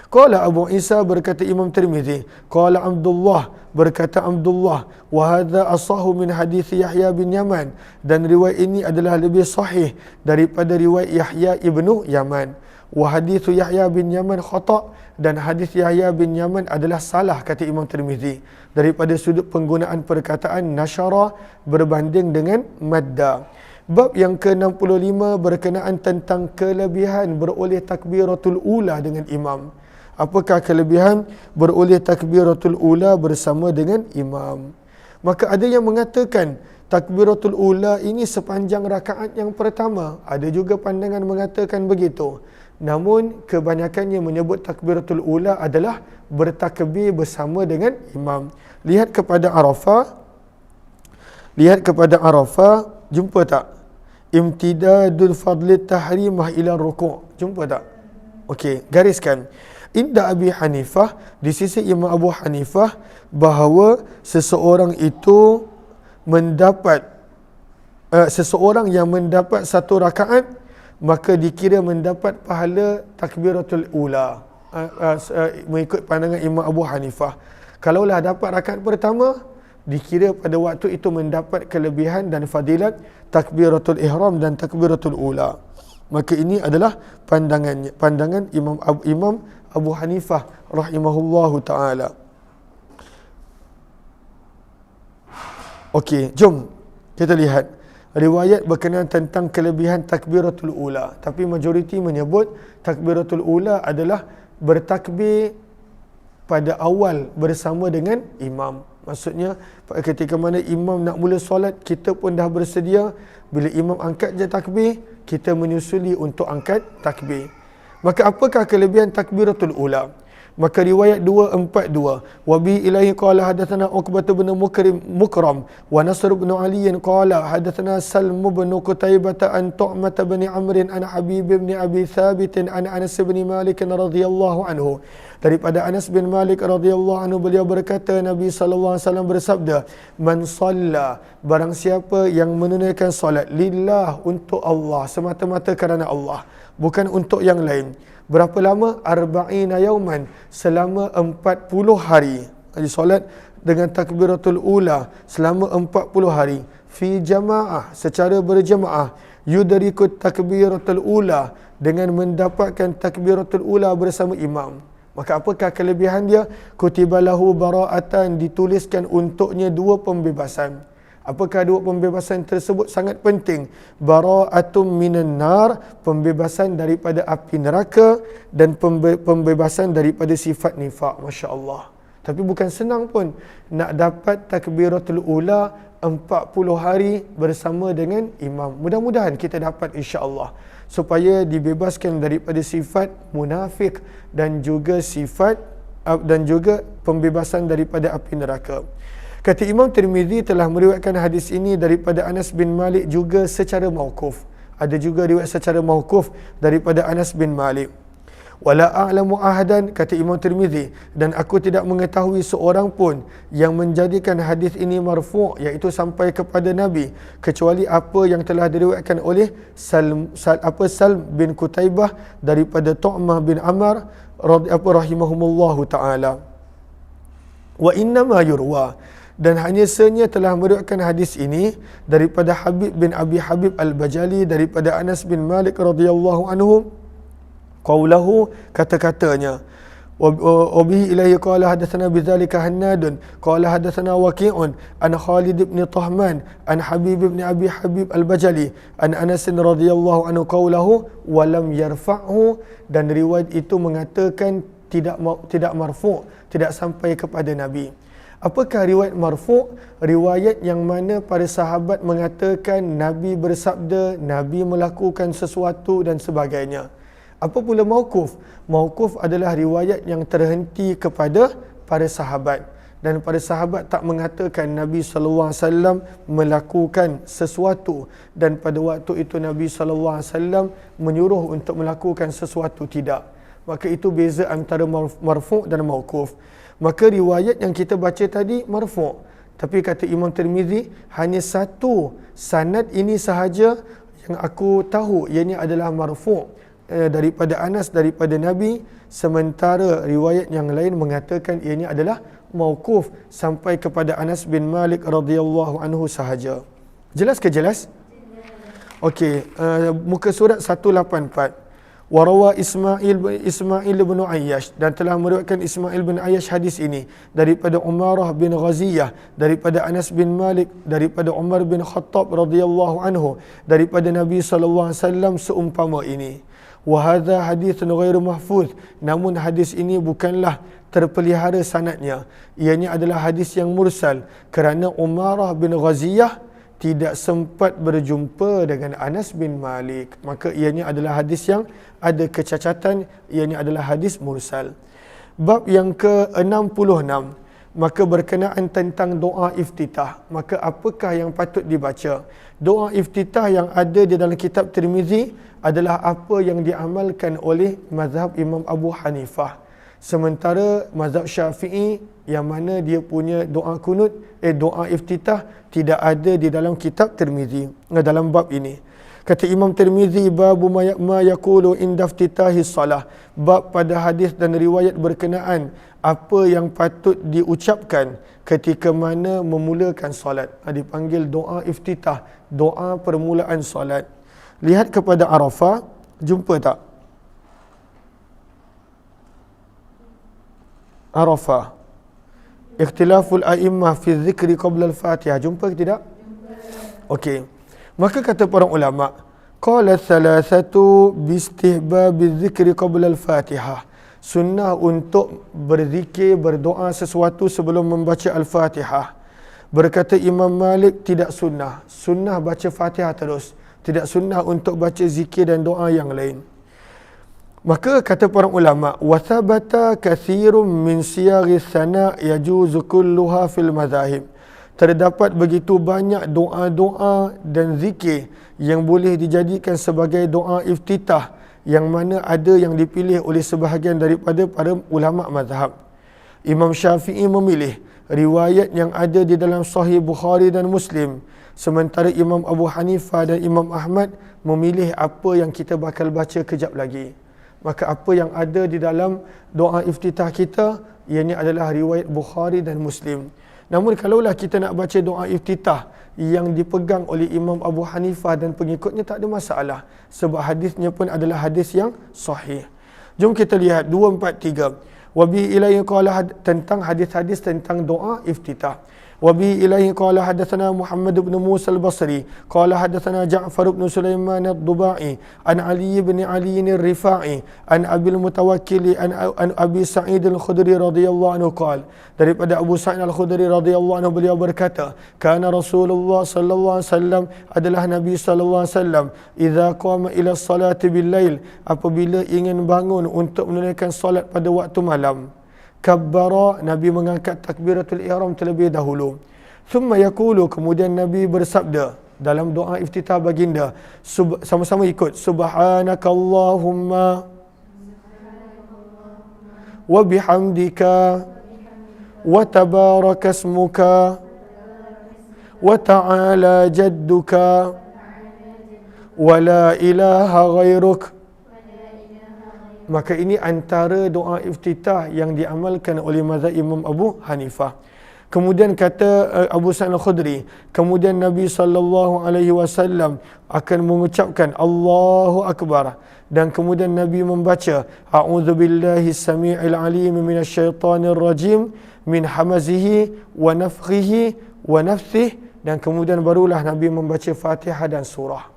Qala Abu Isa, berkata Imam Tirmizi, qala Abdullah, berkata Abdullah, wa hadza asahhu min hadis Yahya bin Yaman, dan riwayat ini adalah lebih sahih daripada riwayat Yahya ibnu Yaman. Wa hadis Yahya bin Yaman khata', dan hadis Yahya bin Yaman adalah salah, kata Imam Tirmizi, daripada sudut penggunaan perkataan nasyara berbanding dengan madda. Bab yang ke-65 berkenaan tentang kelebihan beroleh takbiratul ula dengan imam. Apakah kelebihan beroleh takbiratul ula bersama dengan imam? Maka ada yang mengatakan takbiratul ula ini sepanjang rakaat yang pertama. Ada juga pandangan mengatakan begitu. Namun kebanyakannya menyebut takbiratul ula adalah bertakbir bersama dengan imam. Lihat kepada Arafah, jumpa tak? Imtidadul fadli tahrimah ila ruku'. Jumpa tak? Okey, gariskan. Inda Abi Hanifah, di sisi Imam Abu Hanifah, bahawa seseorang itu mendapat seseorang yang mendapat satu rakaat, maka dikira mendapat pahala takbiratul ula. Mengikut pandangan Imam Abu Hanifah. Kalaulah dapat rakaat pertama, dikira pada waktu itu mendapat kelebihan dan fadilat takbiratul ihram dan takbiratul ula. Maka ini adalah pandangan Imam Abu Hanifah rahimahullahu taala. Okey, jom kita lihat riwayat berkenaan tentang kelebihan takbiratul ula. Tapi majoriti menyebut takbiratul ula adalah bertakbir pada awal bersama dengan imam. Maksudnya ketika mana imam nak mula solat, kita pun dah bersedia. Bila imam angkat je takbir, kita menyusuli untuk angkat takbir. Maka apakah kelebihan takbiratul ula? Maka riwayat 242, wa bi ilaihi qala hadatsana Uqbah bin Mukram wa Nasr bin Ali qala hadatsana Salm bin Qutaibah an Tu'mah bin Amr an Habib bin Abi Thabit an Anas bin Malik radhiyallahu anhu. Daripada Anas bin Malik radhiyallahu anhu, beliau berkata, Nabi sallallahu alaihi wasallam bersabda, man shalla, barang siapa yang menunaikan solat lillah, untuk Allah, semata-mata kerana Allah, bukan untuk yang lain. Berapa lama? Arba'ina yauman, selama 40 hari. Jadi solat dengan takbiratul ula selama 40 hari. Fi jamaah, secara berjamaah. Yudrikut takbiratul ula, dengan mendapatkan takbiratul ula bersama imam. Maka apakah kelebihan dia? Kutiba lahu bara'atan, dituliskan untuknya 2 pembebasan. Apakah 2 pembebasan tersebut? Sangat penting. Bara'atum minan nar, pembebasan daripada api neraka, dan pembebasan daripada sifat nifak. Masya Allah. Tapi bukan senang pun nak dapat takbiratul ula 40 hari bersama dengan imam. Mudah-mudahan kita dapat, insya Allah, supaya dibebaskan daripada sifat munafik dan juga pembebasan daripada api neraka. Kata Imam Tirmizi telah meriwayatkan hadis ini daripada Anas bin Malik juga secara mauquf. Ada juga riwayat secara mauquf daripada Anas bin Malik. Wala a'lamu ahadan, kata Imam Tirmizi, dan aku tidak mengetahui seorang pun yang menjadikan hadis ini marfu', iaitu sampai kepada Nabi, kecuali apa yang telah diriwayatkan oleh Salm bin Kutaibah daripada Tu'mah bin Amr rahimahumullahu ta'ala. Wa innama yurwa, dan hanya senya telah meriwayatkan hadis ini daripada Habib bin Abi Habib Al-Bajali daripada Anas bin Malik radhiyallahu anhu, qaulahu, kata-katanya, wa bihi ilaihi qala hadatsana bidzalika Hannadun qala hadatsana Waqi'un an Khalid bin Tahman an Habib bin Abi Habib Al-Bajali an Anas radhiyallahu anhu qaulahu wa lam yarfa'hu, dan riwayat itu mengatakan tidak marfu', tidak sampai kepada Nabi. Apakah riwayat marfu'? Riwayat yang mana para sahabat mengatakan Nabi bersabda, Nabi melakukan sesuatu dan sebagainya. Apa pula mauquf? Mauquf adalah riwayat yang terhenti kepada para sahabat, dan para sahabat tak mengatakan Nabi SAW melakukan sesuatu, dan pada waktu itu Nabi SAW menyuruh untuk melakukan sesuatu, tidak. Maka itu beza antara marfu' dan mauquf. Maka riwayat yang kita baca tadi marfu', tapi kata Imam Tirmizi, hanya satu sanad ini sahaja yang aku tahu, ianya adalah marfu' daripada Anas daripada Nabi, sementara riwayat yang lain mengatakan ianya adalah mauquf sampai kepada Anas bin Malik radhiyallahu anhu sahaja. Jelas ke jelas? Okey, muka surat 184. Warawa Ismail bin Ayyash, dan telah meriwayatkan Ismail bin Ayyash hadis ini daripada Umarah bin Ghaziyah daripada Anas bin Malik daripada Umar bin Khattab radhiyallahu anhu daripada Nabi sallallahu alaihi wasallam seumpama ini. Wa hadha haditsun ghairu mahfuz, namun hadis ini bukanlah terpelihara sanadnya, ianya adalah hadis yang mursal kerana Umarah bin Ghaziyah tidak sempat berjumpa dengan Anas bin Malik, maka ianya adalah hadis yang ada kecacatan, ianya adalah hadis mursal. Bab yang ke-66, maka berkenaan tentang doa iftitah. Maka apakah yang patut dibaca? Doa iftitah yang ada di dalam kitab Tirmizi adalah apa yang diamalkan oleh mazhab Imam Abu Hanifah. Sementara mazhab Syafi'i yang mana dia punya doa kunut, doa iftitah tidak ada di dalam kitab Tirmizi dalam bab ini. Kata Imam Tirmizi, babu ma yaqulu inda iftitahi salah, bab pada hadis dan riwayat berkenaan apa yang patut diucapkan ketika mana memulakan solat. Dipanggil doa iftitah, doa permulaan solat. Lihat kepada Arafah, jumpa tak? Arafah, ikhtilaful a'immah fi dzikri qabla al-Fatihah, jumpa ke tidak? Okey. Maka kata para ulama, qala thalathatu bi istihbab dzikri qabla al-Fatihah, sunnah untuk berzikir, berdoa sesuatu sebelum membaca al-Fatihah. Berkata Imam Malik, tidak sunnah. Sunnah baca Fatihah terus, tidak sunnah untuk baca zikir dan doa yang lain. Maka kata para ulama, wa thabata kathirun min siyaghi sana yajuzu kulluha fil mazahib, terdapat begitu banyak doa-doa dan zikir yang boleh dijadikan sebagai doa iftitah, yang mana ada yang dipilih oleh sebahagian daripada para ulama mazhab. Imam Syafi'i memilih riwayat yang ada di dalam Sahih Bukhari dan Muslim, sementara Imam Abu Hanifah dan Imam Ahmad memilih apa yang kita bakal baca kejap lagi. Maka apa yang ada di dalam doa iftitah kita, ianya adalah riwayat Bukhari dan Muslim. Namun kalaulah kita nak baca doa iftitah yang dipegang oleh Imam Abu Hanifah dan pengikutnya, tak ada masalah, sebab hadisnya pun adalah hadis yang sahih. Jom kita lihat 243. Wabi ilaihi qala, tentang hadis-hadis tentang doa iftitah. وبه إليه قال حدثنا محمد بن موسى البصري قال حدثنا جعفر بن سليمان الضباعي عن علي بن علي الرفاعي عن أبي المتوكل عن أبي سعيد الخدري رضي الله عنه قال, daripada Abu Sa'id Al-Khudri radhiyallahu anhu, beliau berkata, kana Rasulullah sallallahu alaihi wasallam, adalah Nabi sallallahu alaihi wasallam, idza qama ila salati bil lail, apabila ingin bangun untuk menunaikan solat pada waktu malam, kabbara, Nabi mengangkat takbiratul ihram terlebih dahulu. Thumma yaqulu, kemudian Nabi bersabda dalam doa iftitah baginda, sama-sama ikut, subhanakallahumma wa bihamdika wa tabaraka ismuka wa ta'ala jadduka wa la ilaha ghairuk. Maka ini antara doa iftitah yang diamalkan oleh mazhab Imam Abu Hanifah. Kemudian kata Abu Sa'id Al-Khudri, kemudian Nabi SAW akan mengucapkan Allahu Akbar, dan kemudian Nabi membaca A'udzubillahi as-sami'il 'alim minasyaitonir rajim min hamazihi wa nafthihi wa nafthihi, dan kemudian barulah Nabi membaca Fatihah dan surah.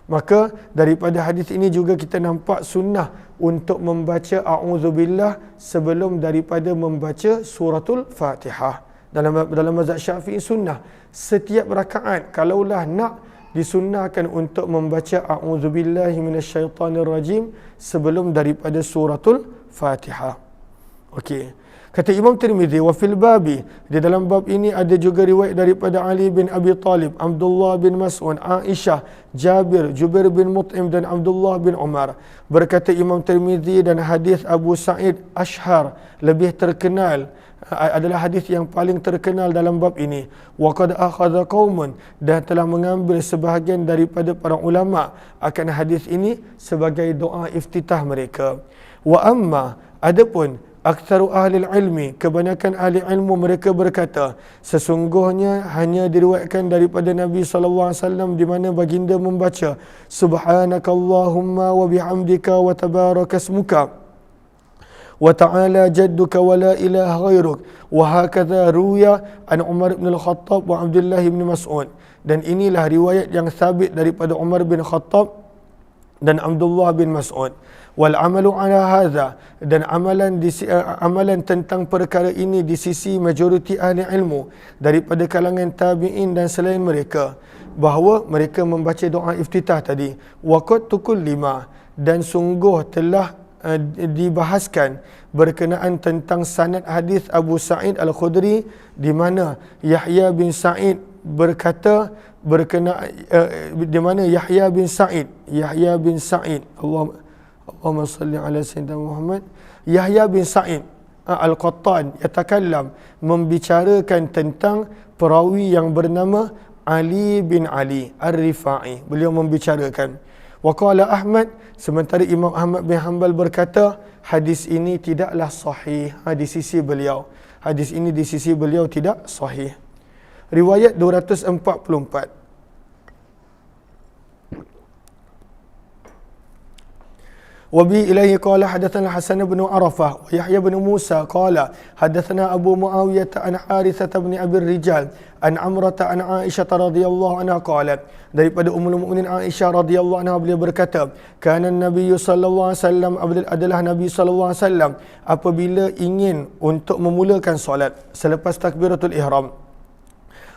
Maka daripada hadis ini juga kita nampak sunnah untuk membaca A'udzubillah sebelum daripada membaca suratul Fatihah. Dalam mazhab Syafi'i sunnah setiap rakaat kalaulah nak disunnahkan untuk membaca A'udzubillahi minasyaitonirrajim sebelum daripada suratul Fatihah. Okey. Kata Imam Tirmizi, wa fil babi, di dalam bab ini ada juga riwayat daripada Ali bin Abi Talib, Abdullah bin Mas'ud, Aisyah, Jabir, Jubair bin Mut'im dan Abdullah bin Umar. Berkata Imam Tirmizi, dan hadis Abu Sa'id Ashhar lebih terkenal, adalah hadis yang paling terkenal dalam bab ini. Wa qad akhadha qaumun, dan telah mengambil sebahagian daripada para ulama akan hadis ini sebagai doa iftitah mereka. Wa amma, adapun aktsaru ahli ilmi, kebanyakan ahli ilmu mereka berkata, sesungguhnya hanya diriwayatkan daripada Nabi SAW di mana baginda membaca Subhanakallahumma wa bihamdika wa tabarakasmuka wa ta'ala jadduka wa la ilaha ghairuk wa hakadha ruya an Umar bin Al-Khattab wa Abdullah bin Mas'ud. Dan inilah riwayat yang sabit daripada Umar bin Khattab dan Abdullah bin Mas'ud. Wal amalu ala hadha, dan amalan tentang perkara ini di sisi majoriti ahli ilmu daripada kalangan tabi'in dan selain mereka, bahawa mereka membaca doa iftitah tadi. Waqad tukullima, dan sungguh telah dibahaskan berkenaan tentang sanad hadis Abu Sa'id Al-Khudri, di mana Yahya bin Sa'id berkata berkenaan di mana Yahya bin Sa'id Allahumma salli ala sayyidina Muhammad, Yahya bin Sa'id Al-Qattan yatakallam, membicarakan tentang perawi yang bernama Ali bin Ali Ar-Rifa'i. Beliau membicarakan. Wa qala Ahmad, sementara Imam Ahmad bin Hanbal berkata hadis ini tidaklah sahih di sisi beliau. Hadis ini di sisi beliau tidak sahih. Riwayat 244. Wabi ilaihi qala hadatsana Hasan bin Arafah wa Yahya bin Musa qala hadatsana Abu Muawiyah an Harithah bin Abi Rijal an Amrah an Aisyah radhiyallahu anha qalat, daripada Ummul Mukminin Aisyah radhiyallahu anha beliau berkata, kana Nabi sallallahu alaihi wasallam, adalah Nabi sallallahu alaihi wasallam apabila ingin untuk memulakan solat selepas takbiratul ihram,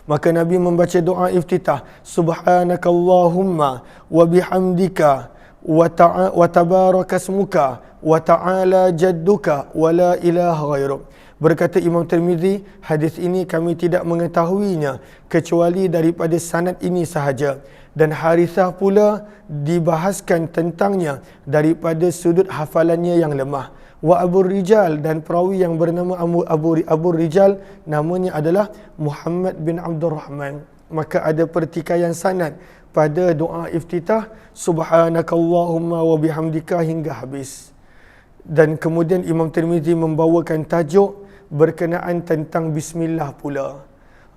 maka Nabi membaca doa iftitah, Subhanakallahumma wa bihamdika wa tabarakasmuka wa ta'ala jadduka wa la ilaha ghairuk. Berkata Imam Tirmizi, hadis ini kami tidak mengetahuinya kecuali daripada sanad ini sahaja, dan Harithah pula dibahaskan tentangnya daripada sudut hafalannya yang lemah. Wa Abu Rijal, dan perawi yang bernama Abu Rijal namanya adalah Muhammad bin Abdul Rahman. Maka ada pertikaian sanad pada doa iftitah Subhanakallahumma wa bihamdika hingga habis. Dan kemudian Imam Tirmizi membawakan tajuk berkenaan tentang bismillah pula.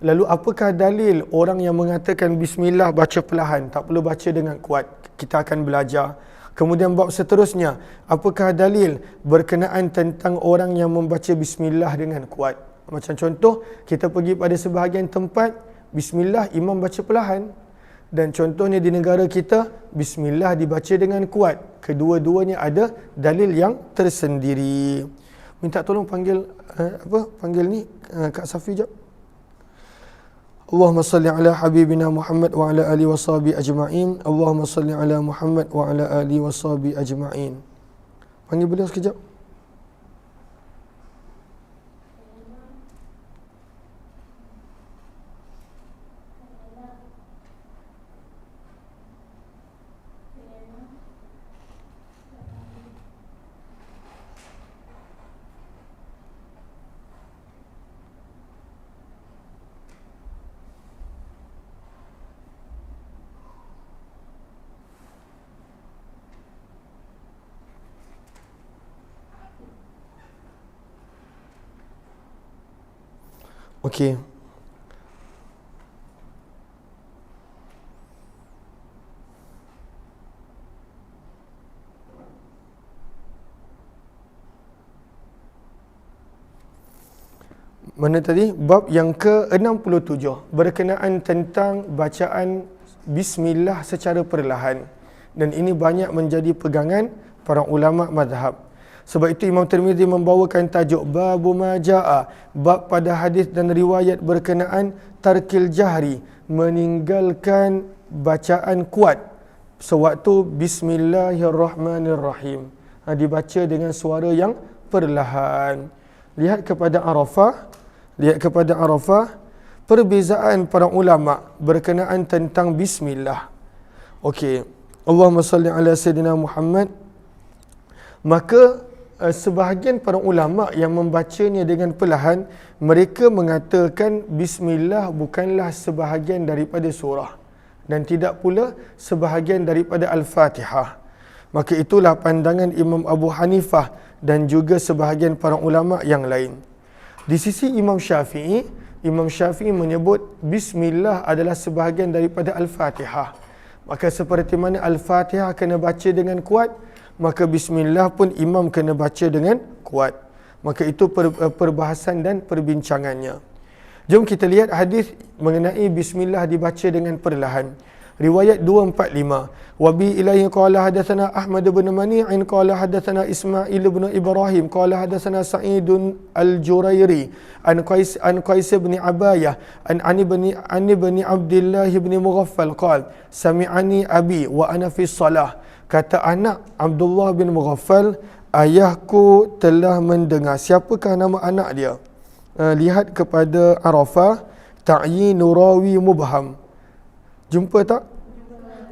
Lalu apakah dalil orang yang mengatakan bismillah baca perlahan, tak perlu baca dengan kuat? Kita akan belajar. Kemudian bab seterusnya, apakah dalil berkenaan tentang orang yang membaca bismillah dengan kuat? Macam contoh, kita pergi pada sebahagian tempat, bismillah imam baca perlahan. Dan contohnya di negara kita, bismillah dibaca dengan kuat. Kedua-duanya ada dalil yang tersendiri. Minta tolong panggil panggil ni Kak Safi jap. Allahumma salli ala habibina Muhammad wa ala alihi washabi ajma'in. Allahumma salli ala Muhammad wa ala alihi washabi ajma'in. Panggil beliau sekejap. Okey. Mana tadi? Bab yang ke-67 berkenaan tentang bacaan bismillah secara perlahan. Dan ini banyak menjadi pegangan para ulama mazhab. Sebab itu Imam Tirmizi membawakan tajuk Babu Maja'a, bab pada hadis dan riwayat berkenaan tarkil jahri, meninggalkan bacaan kuat sewaktu bismillahirrahmanirrahim. Dibaca dengan suara yang perlahan. Lihat kepada Arafah, perbezaan para ulama berkenaan tentang bismillah. Okey. Allahumma salli ala Sayyidina Muhammad. Maka sebahagian para ulama yang membacanya dengan perlahan, mereka mengatakan bismillah bukanlah sebahagian daripada surah dan tidak pula sebahagian daripada Al-Fatihah. Maka itulah pandangan Imam Abu Hanifah dan juga sebahagian para ulama yang lain. Di sisi Imam Syafi'i menyebut bismillah adalah sebahagian daripada Al-Fatihah. Maka seperti mana Al-Fatihah kena baca dengan kuat, maka bismillah pun imam kena baca dengan kuat. Maka itu perbahasan dan perbincangannya. Jom kita lihat hadis mengenai bismillah dibaca dengan perlahan. Riwayat 245. Wa bi ilaihi qala hadatsana Ahmad bin Mani'in qala hadatsana Ismail bin Ibrahim qala hadatsana Sa'idun al-Jurairi an Qais bin Abayah an ibn Abdullah bin Mughaffal qala sami'ani abi wa ana fi shalah. Kata anak Abdullah bin Mughaffal, ayahku telah mendengar. Siapakah nama anak dia? Lihat kepada Arafah, ta'yinu rawi mubham. Jumpa tak?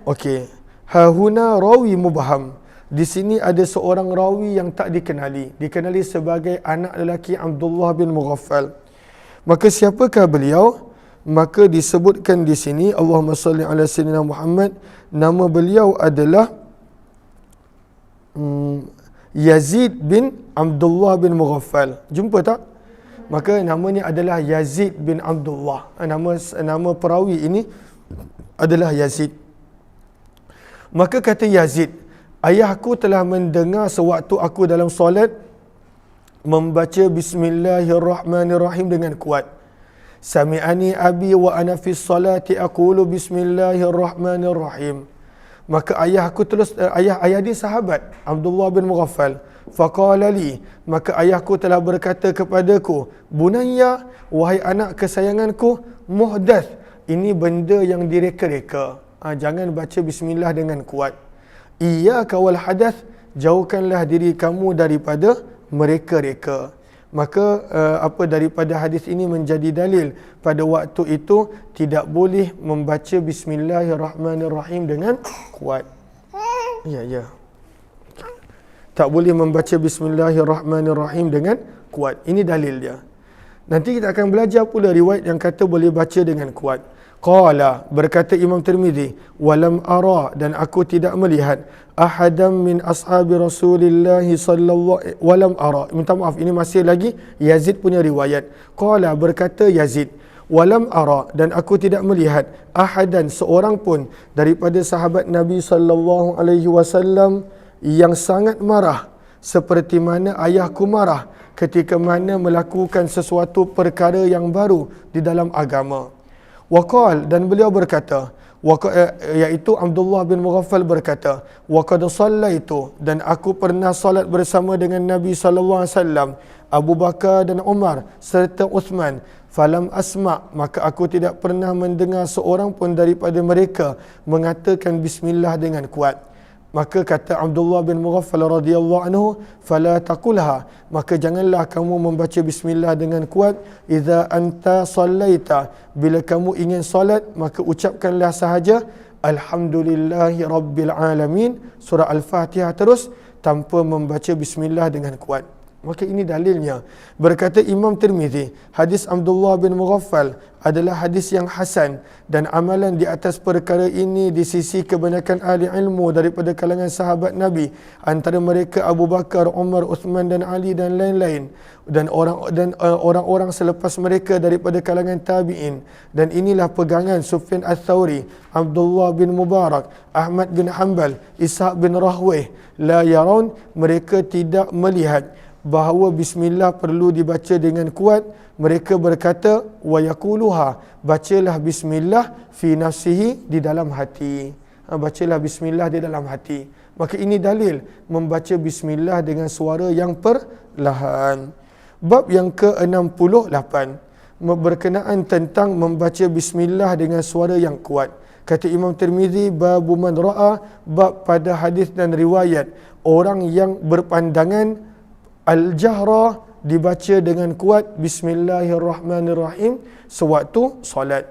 Okey. Hahuna rawi mubham. Di sini ada seorang rawi yang tak dikenali. Dikenali sebagai anak lelaki Abdullah bin Mughaffal. Maka siapakah beliau? Maka disebutkan di sini, Allahumma salli ala Sayyidina Muhammad. Nama beliau adalah Yazid bin Abdullah bin Mughaffal. Jumpa tak? Maka namanya adalah Yazid bin Abdullah. Nama perawi ini adalah Yazid. Maka kata Yazid, ayahku telah mendengar sewaktu aku dalam solat membaca bismillahirrahmanirrahim dengan kuat. Sami'ani abi wa ana fi salati aqulu bismillahirrahmanirrahim. Maka ayahku terus, ayah dia sahabat Abdullah bin Mughaffal. Faqala li, maka ayahku telah berkata kepadaku, bunayya, wahai anak kesayanganku, muhdath, ini benda yang direka-reka. Jangan baca bismillah dengan kuat. Iyyaka wal hadath, jauhkanlah diri kamu daripada mereka-reka. Maka daripada hadis ini menjadi dalil pada waktu itu tidak boleh membaca bismillahirrahmanirrahim dengan kuat. Ya. Tak boleh membaca bismillahirrahmanirrahim dengan kuat. Ini dalil dia. Nanti kita akan belajar pula riwayat yang kata boleh baca dengan kuat. Qala, berkata Imam Tirmizi, walam ara, dan aku tidak melihat ahadam min ashabi Rasulillah sallallahu walam ara. Minta maaf, ini masih lagi Yazid punya riwayat. Qala, berkata Yazid, walam ara, dan aku tidak melihat ahadan, seorang pun daripada sahabat Nabi sallallahu alaihi wasallam yang sangat marah seperti mana ayahku marah ketika mana melakukan sesuatu perkara yang baru di dalam agama. Waqal, dan beliau berkata, iaitu Abdullah bin Mughaffal berkata, waqad sallaitu, dan aku pernah salat bersama dengan Nabi sallallahu alaihi wasallam, Abu Bakar dan Umar serta Uthman. Falam asma, maka aku tidak pernah mendengar seorang pun daripada mereka mengatakan bismillah dengan kuat. Maka kata Abdullah bin Mughaffal radhiyallahu anhu, fala taqulha, maka janganlah kamu membaca bismillah dengan kuat. Idza anta sallaita, bila kamu ingin salat, maka ucapkanlah sahaja alhamdulillahi rabbil alamin, surah Al-Fatihah terus tanpa membaca bismillah dengan kuat. Maka ini dalilnya. Berkata Imam Tirmizi, hadis Abdullah bin Mughaffal adalah hadis yang hasan dan amalan di atas perkara ini di sisi kebanyakan ahli ilmu daripada kalangan sahabat Nabi, antara mereka Abu Bakar, Umar, Uthman dan Ali dan lain-lain, dan orang-orang selepas mereka daripada kalangan tabi'in. Dan inilah pegangan Sufyan Ats-Tsauri, Abdullah bin Mubarak, Ahmad bin Hanbal, Ishaq bin Rahwayh. La yaron, mereka tidak melihat bahawa bismillah perlu dibaca dengan kuat. Mereka berkata, wa yaquluha, bacalah bismillah fi nafsihi, di dalam hati. Bacalah bismillah di dalam hati. Maka ini dalil membaca bismillah dengan suara yang perlahan. Bab yang ke-68 berkenaan tentang membaca bismillah dengan suara yang kuat. Kata Imam Tirmizi, babu man ra'a, bab pada hadis dan riwayat orang yang berpandangan al-jahra, dibaca dengan kuat bismillahirrahmanirrahim sewaktu solat.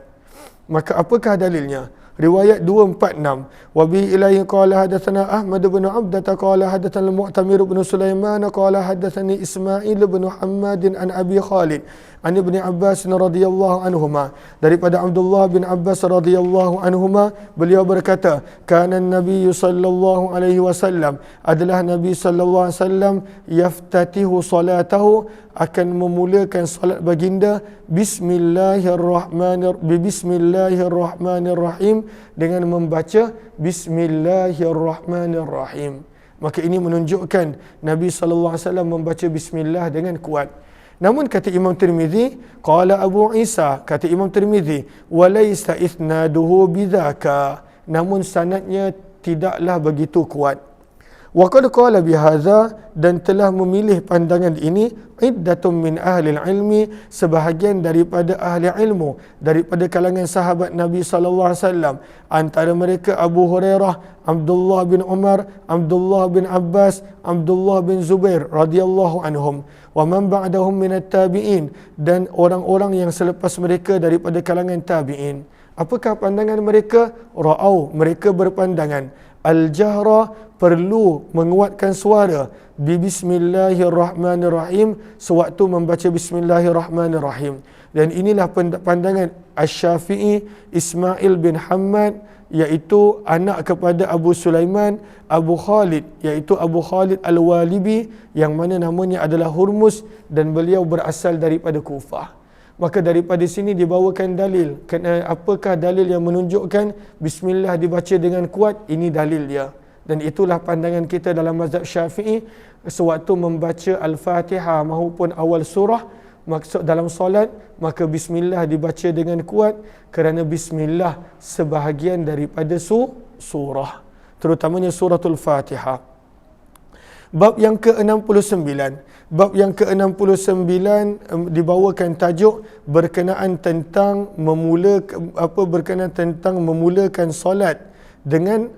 Maka apakah dalilnya? Riwayat 246, wa bihi ilaihi qala hadatsana Ahmad bin Abdah qala hadatsana Mu'tamir bin Sulaiman qala hadatsani Ismail bin Muhammad an Abi Khalid an Ibni Abbas radhiyallahu anhuma, daripada Abdullah bin Abbas radhiyallahu anhuma, beliau berkata, kana Nabi sallallahu alaihi wasallam, adalah Nabi sallallahu alaihi wasallam, yaftatihu salatahu, akan memulakan salat baginda bismillahirrahmanirrahim, dengan membaca bismillahirrahmanirrahim. Maka ini menunjukkan Nabi sallallahu alaihi wasallam membaca bismillah dengan kuat. Namun kata Imam Tirmizi, qala Abu Isa, kata Imam Tirmizi, walaysa isnaduhu bidzaka, namun sanadnya tidaklah begitu kuat. Wa qad qala bihadza, dan telah memilih pandangan ini iddatun min ahli ilmi, sebahagian daripada ahli ilmu daripada kalangan sahabat Nabi sallallahu alaihi wasallam, antara mereka Abu Hurairah, Abdullah bin Umar, Abdullah bin Abbas, Abdullah bin Zubair radhiyallahu anhum, wa man ba'dahum minat tabi'in, dan orang-orang yang selepas mereka daripada kalangan tabi'in. Apakah pandangan mereka? Ra'au, mereka berpandangan al-jahra, perlu menguatkan suara bismillahirrahmanirrahim sewaktu membaca bismillahirrahmanirrahim. Dan inilah pandangan Asy-Syafi'i, Ismail bin Hammad, iaitu anak kepada Abu Sulaiman, Abu Khalid, iaitu Abu Khalid Al-Walibi, yang mana namanya adalah Hurmus, dan beliau berasal daripada Kufah. Maka daripada sini dibawakan dalil. Apakah dalil yang menunjukkan bismillah dibaca dengan kuat? Ini dalil dia. Dan itulah pandangan kita dalam mazhab Syafi'i, sewaktu membaca Al-Fatihah maupun awal surah maksud dalam solat, maka bismillah dibaca dengan kuat, kerana bismillah sebahagian daripada surah, terutamanya suratul Fatihah. Bab yang ke-69, bab yang ke-69 dibawakan tajuk berkenaan tentang memulakan solat dengan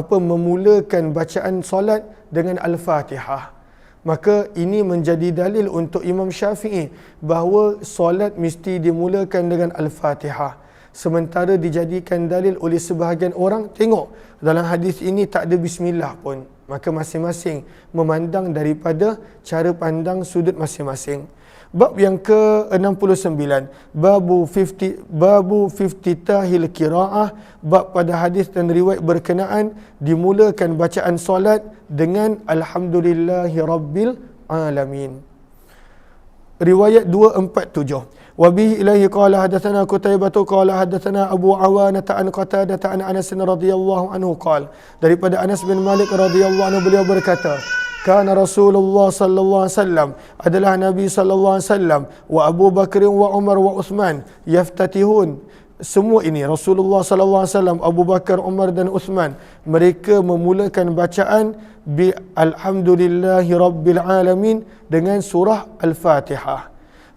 memulakan bacaan solat dengan Al-Fatihah. Maka ini menjadi dalil untuk Imam Syafi'i bahawa solat mesti dimulakan dengan Al-Fatihah. Sementara dijadikan dalil oleh sebahagian orang, tengok dalam hadis ini tak ada bismillah pun. Maka masing-masing memandang daripada cara pandang sudut masing-masing. Bab yang ke-69, babu fiftitahil qiraah, bab pada hadis dan riwayat berkenaan dimulakan bacaan solat dengan alhamdulillahi rabbil alamin. Riwayat 247. Wa bihi ilaihi qala hadatsana Qutaibah qala hadatsana Abu Awanah an Qatadah an Anas radhiyallahu anhu qala, daripada Anas bin Malik radhiyallahu anhu, beliau berkata, kana Rasulullah sallallahu alaihi wasallam, adalah Nabi sallallahu alaihi wasallam, wa Abu Bakr wa Umar wa Uthman yaftatihun, semua ini Rasulullah sallallahu alaihi wasallam, Abu Bakar, Umar dan Uthman, mereka memulakan bacaan bi alhamdulillahi rabbil alamin dengan surah Al-Fatihah.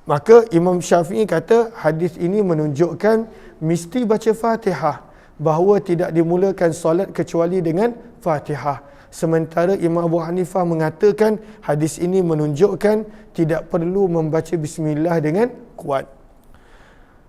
Maka Imam Syafi'i kata hadis ini menunjukkan mesti baca Fatihah, bahawa tidak dimulakan solat kecuali dengan Fatihah. Sementara Imam Abu Hanifah mengatakan hadis ini menunjukkan tidak perlu membaca bismillah dengan kuat.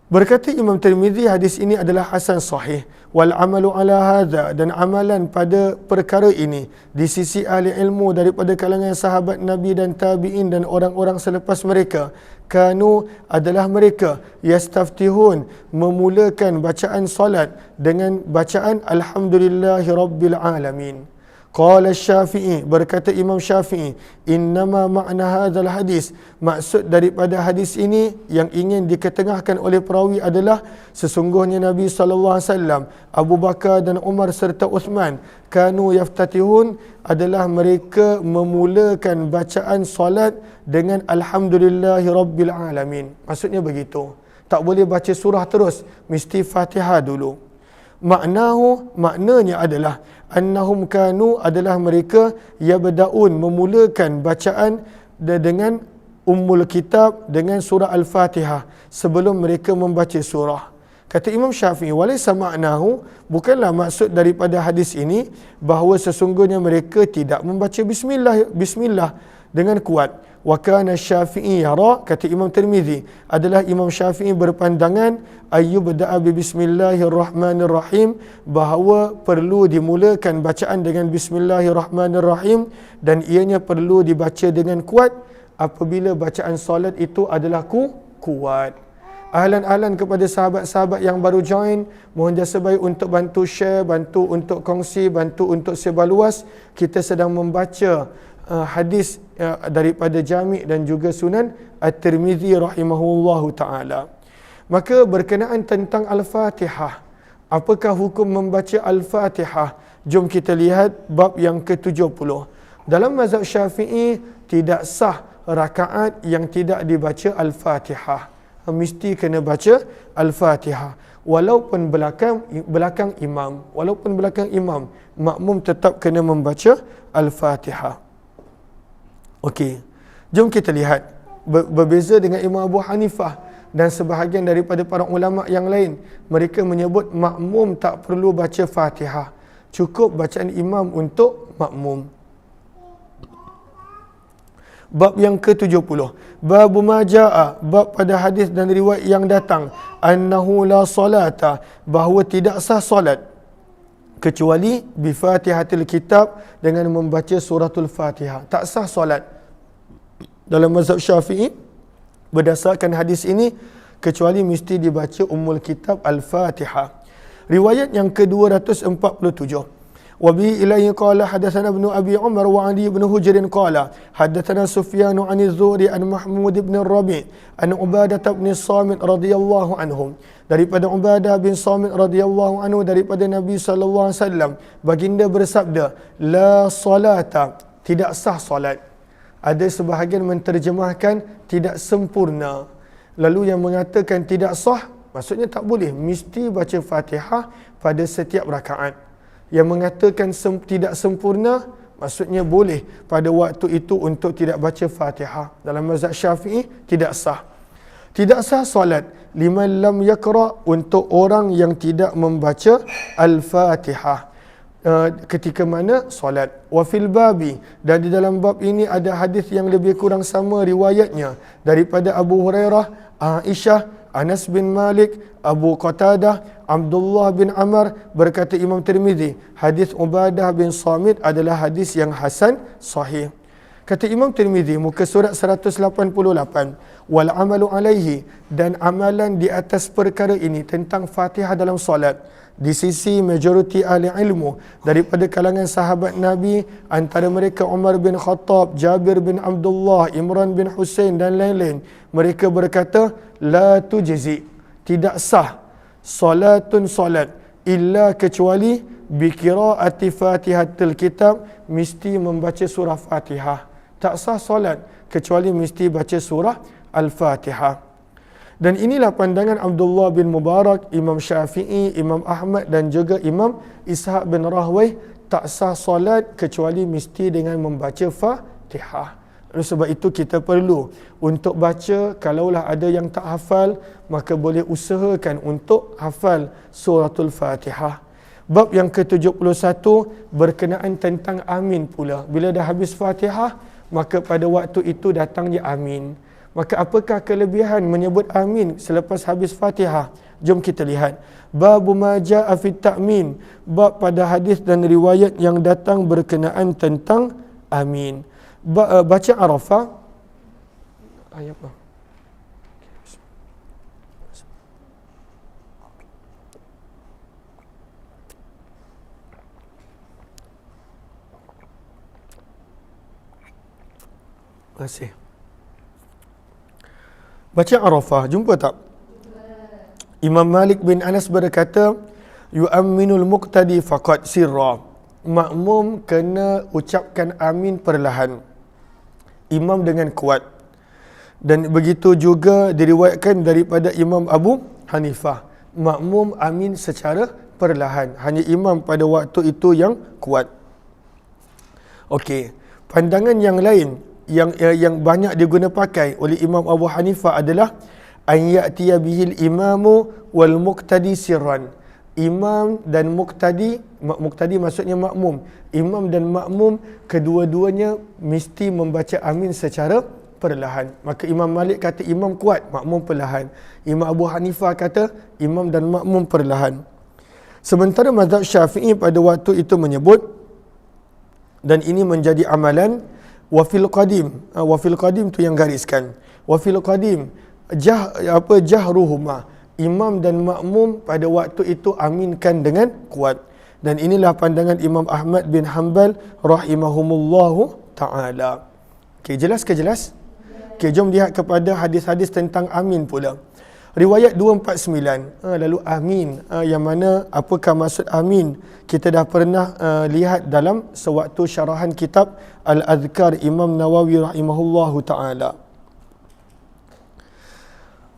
Berkata Imam Tirmizi, hadis ini adalah hasan sahih. Wal amalu ala hadza, dan amalan pada perkara ini di sisi ahli ilmu daripada kalangan sahabat Nabi dan tabi'in dan orang-orang selepas mereka, kanu adalah mereka yastaftihun, memulakan bacaan solat dengan bacaan alhamdulillahi rabbil alamin. Qala Syafi'i, berkata Imam Syafi'i, innama ma'na hadzal hadis, maksud daripada hadis ini yang ingin diketengahkan oleh perawi adalah sesungguhnya Nabi SAW, Abu Bakar dan Umar serta Uthman, kanu yaftatihun, adalah mereka memulakan bacaan solat dengan alhamdulillahi rabbil alamin. Maksudnya begitu, tak boleh baca surah terus, mesti Fatihah dulu. Maknanya adalah annahum kanu, adalah mereka yabda'un, memulakan bacaan dengan Ummul Kitab, dengan surah Al-Fatihah sebelum mereka membaca surah. Kata Imam Syafi'i, walaysa ma'nahu, bukanlah maksud daripada hadis ini bahawa sesungguhnya mereka tidak membaca bismillah dengan kuat. Wa kana Syafi'i yara, kata Imam Tirmizi, adalah Imam Syafi'i berpandangan ayyubda'a bi bismillahirrahmanirrahim, bahawa perlu dimulakan bacaan dengan bismillahirrahmanirrahim dan ianya perlu dibaca dengan kuat apabila bacaan solat itu adalah kuat. Ahlan-ahlan kepada sahabat-sahabat yang baru join, mohon jasa baik untuk bantu share, bantu untuk kongsi, bantu untuk sebar luas. Kita sedang membaca hadis daripada Jami' dan juga Sunan At-Tirmizi rahimahullahu ta'ala. Maka berkenaan tentang Al-Fatihah, apakah hukum membaca Al-Fatihah? Jom kita lihat bab yang ke-70. Dalam mazhab Syafi'i, tidak sah rakaat yang tidak dibaca Al-Fatihah. Mesti kena baca Al-Fatihah. Walaupun belakang imam, makmum tetap kena membaca Al-Fatihah. Okey, jom kita lihat. Berbeza dengan Imam Abu Hanifah dan sebahagian daripada para ulama yang lain, mereka menyebut makmum tak perlu baca Fatihah, cukup bacaan imam untuk makmum. Bab yang ke-70, bab maja'a, bab pada hadis dan riwayat yang datang, annahu la salata, bahawa tidak sah solat kecuali bi Fatihatil Kitab, dengan membaca suratul Fatihah. Tak sah solat dalam mazhab Syafi'i berdasarkan hadis ini, kecuali mesti dibaca Ummul Kitab Al-Fatihah. Riwayat yang ke-247, وبه إليه قال حدثنا ابن أبي عمر وعلي بن هجر قال حدثنا سفيان عن الزهري عن محمود بن الربيع عن عبادة بن الصامت رضي الله عنهم, daripada Ubadah bin Samit radhiyallahu anhu, daripada Nabi sallallahu alaihi wasallam, baginda bersabda, la salata, tidak sah solat. Ada sebahagian menterjemahkan tidak sempurna, lalu yang mengatakan tidak sah maksudnya tak boleh, mesti baca Fatihah pada setiap rakaat. Yang mengatakan tidak sempurna maksudnya boleh pada waktu itu untuk tidak baca Fatihah. Dalam mazhab Syafi'i tidak sah. Tidak sah solat liman lam yaqra, untuk orang yang tidak membaca Al-Fatihah ketika mana solat. Wa fil babi, dan di dalam bab ini ada hadis yang lebih kurang sama riwayatnya daripada Abu Hurairah, Aisyah, Anas bin Malik, Abu Qatadah, Abdullah bin Amr. Berkata Imam Tirmizi, hadis Ubadah bin Samit adalah hadis yang hasan sahih. Kata Imam Tirmizi, muka surat 188, wal amalu alaihi, dan amalan di atas perkara ini tentang Fatihah dalam solat, di sisi majoriti ahli ilmu daripada kalangan sahabat Nabi, antara mereka Umar bin Khattab, Jabir bin Abdullah, Imran bin Husain dan lain-lain, mereka berkata, la tujzi, tidak sah salatun salat, illa kecuali bi qiraati Fatihatil Kitab, mesti membaca surah Fatihah. Tak sah solat kecuali mesti baca surah Al-Fatihah. Dan inilah pandangan Abdullah bin Mubarak, Imam Syafi'i, Imam Ahmad dan juga Imam Ishaq bin Rahway, tak sah solat kecuali mesti dengan membaca Fatihah. Oleh sebab itu kita perlu untuk baca, kalaulah ada yang tak hafal, maka boleh usahakan untuk hafal suratul Fatihah. Bab yang ke-71 berkenaan tentang amin pula. Bila dah habis Fatihah, maka pada waktu itu datangnya amin. Maka apakah kelebihan menyebut amin selepas habis Fatihah? Jom kita lihat. Babu ma jaa fi ta'min, bab pada hadis dan riwayat yang datang berkenaan tentang amin. Baca Arafah ayat apa? Terima kasih. Baca Arafah, jumpa tak? Imam Malik bin Anas berkata, yu'amminul muqtadi faqad sirra. Makmum kena ucapkan amin perlahan, imam dengan kuat. Dan begitu juga diriwayatkan daripada Imam Abu Hanifah, makmum amin secara perlahan, hanya imam pada waktu itu yang kuat. Okey, pandangan yang lain yang banyak diguna pakai oleh Imam Abu Hanifah adalah an ya'tiya bihil imamu wal muqtadi sirran. Imam dan muqtadi maksudnya makmum. Imam dan makmum kedua-duanya mesti membaca amin secara perlahan. Maka Imam Malik kata imam kuat, makmum perlahan. Imam Abu Hanifah kata imam dan makmum perlahan. Sementara mazhab Syafi'i pada waktu itu menyebut, dan ini menjadi amalan, wa fil qadim tu yang gariskan. Wa fil qadim jahruhuma, imam dan makmum pada waktu itu aminkan dengan kuat. Dan inilah pandangan Imam Ahmad bin Hanbal rahimahumullahu ta'ala. Okey, jelas ke jelas? Okey, jom lihat kepada hadis-hadis tentang amin pula. Riwayat 249, lalu amin, yang mana apakah maksud amin? Kita dah pernah lihat dalam sewaktu syarahan kitab Al-Adhkar Imam Nawawi rahimahullahu ta'ala.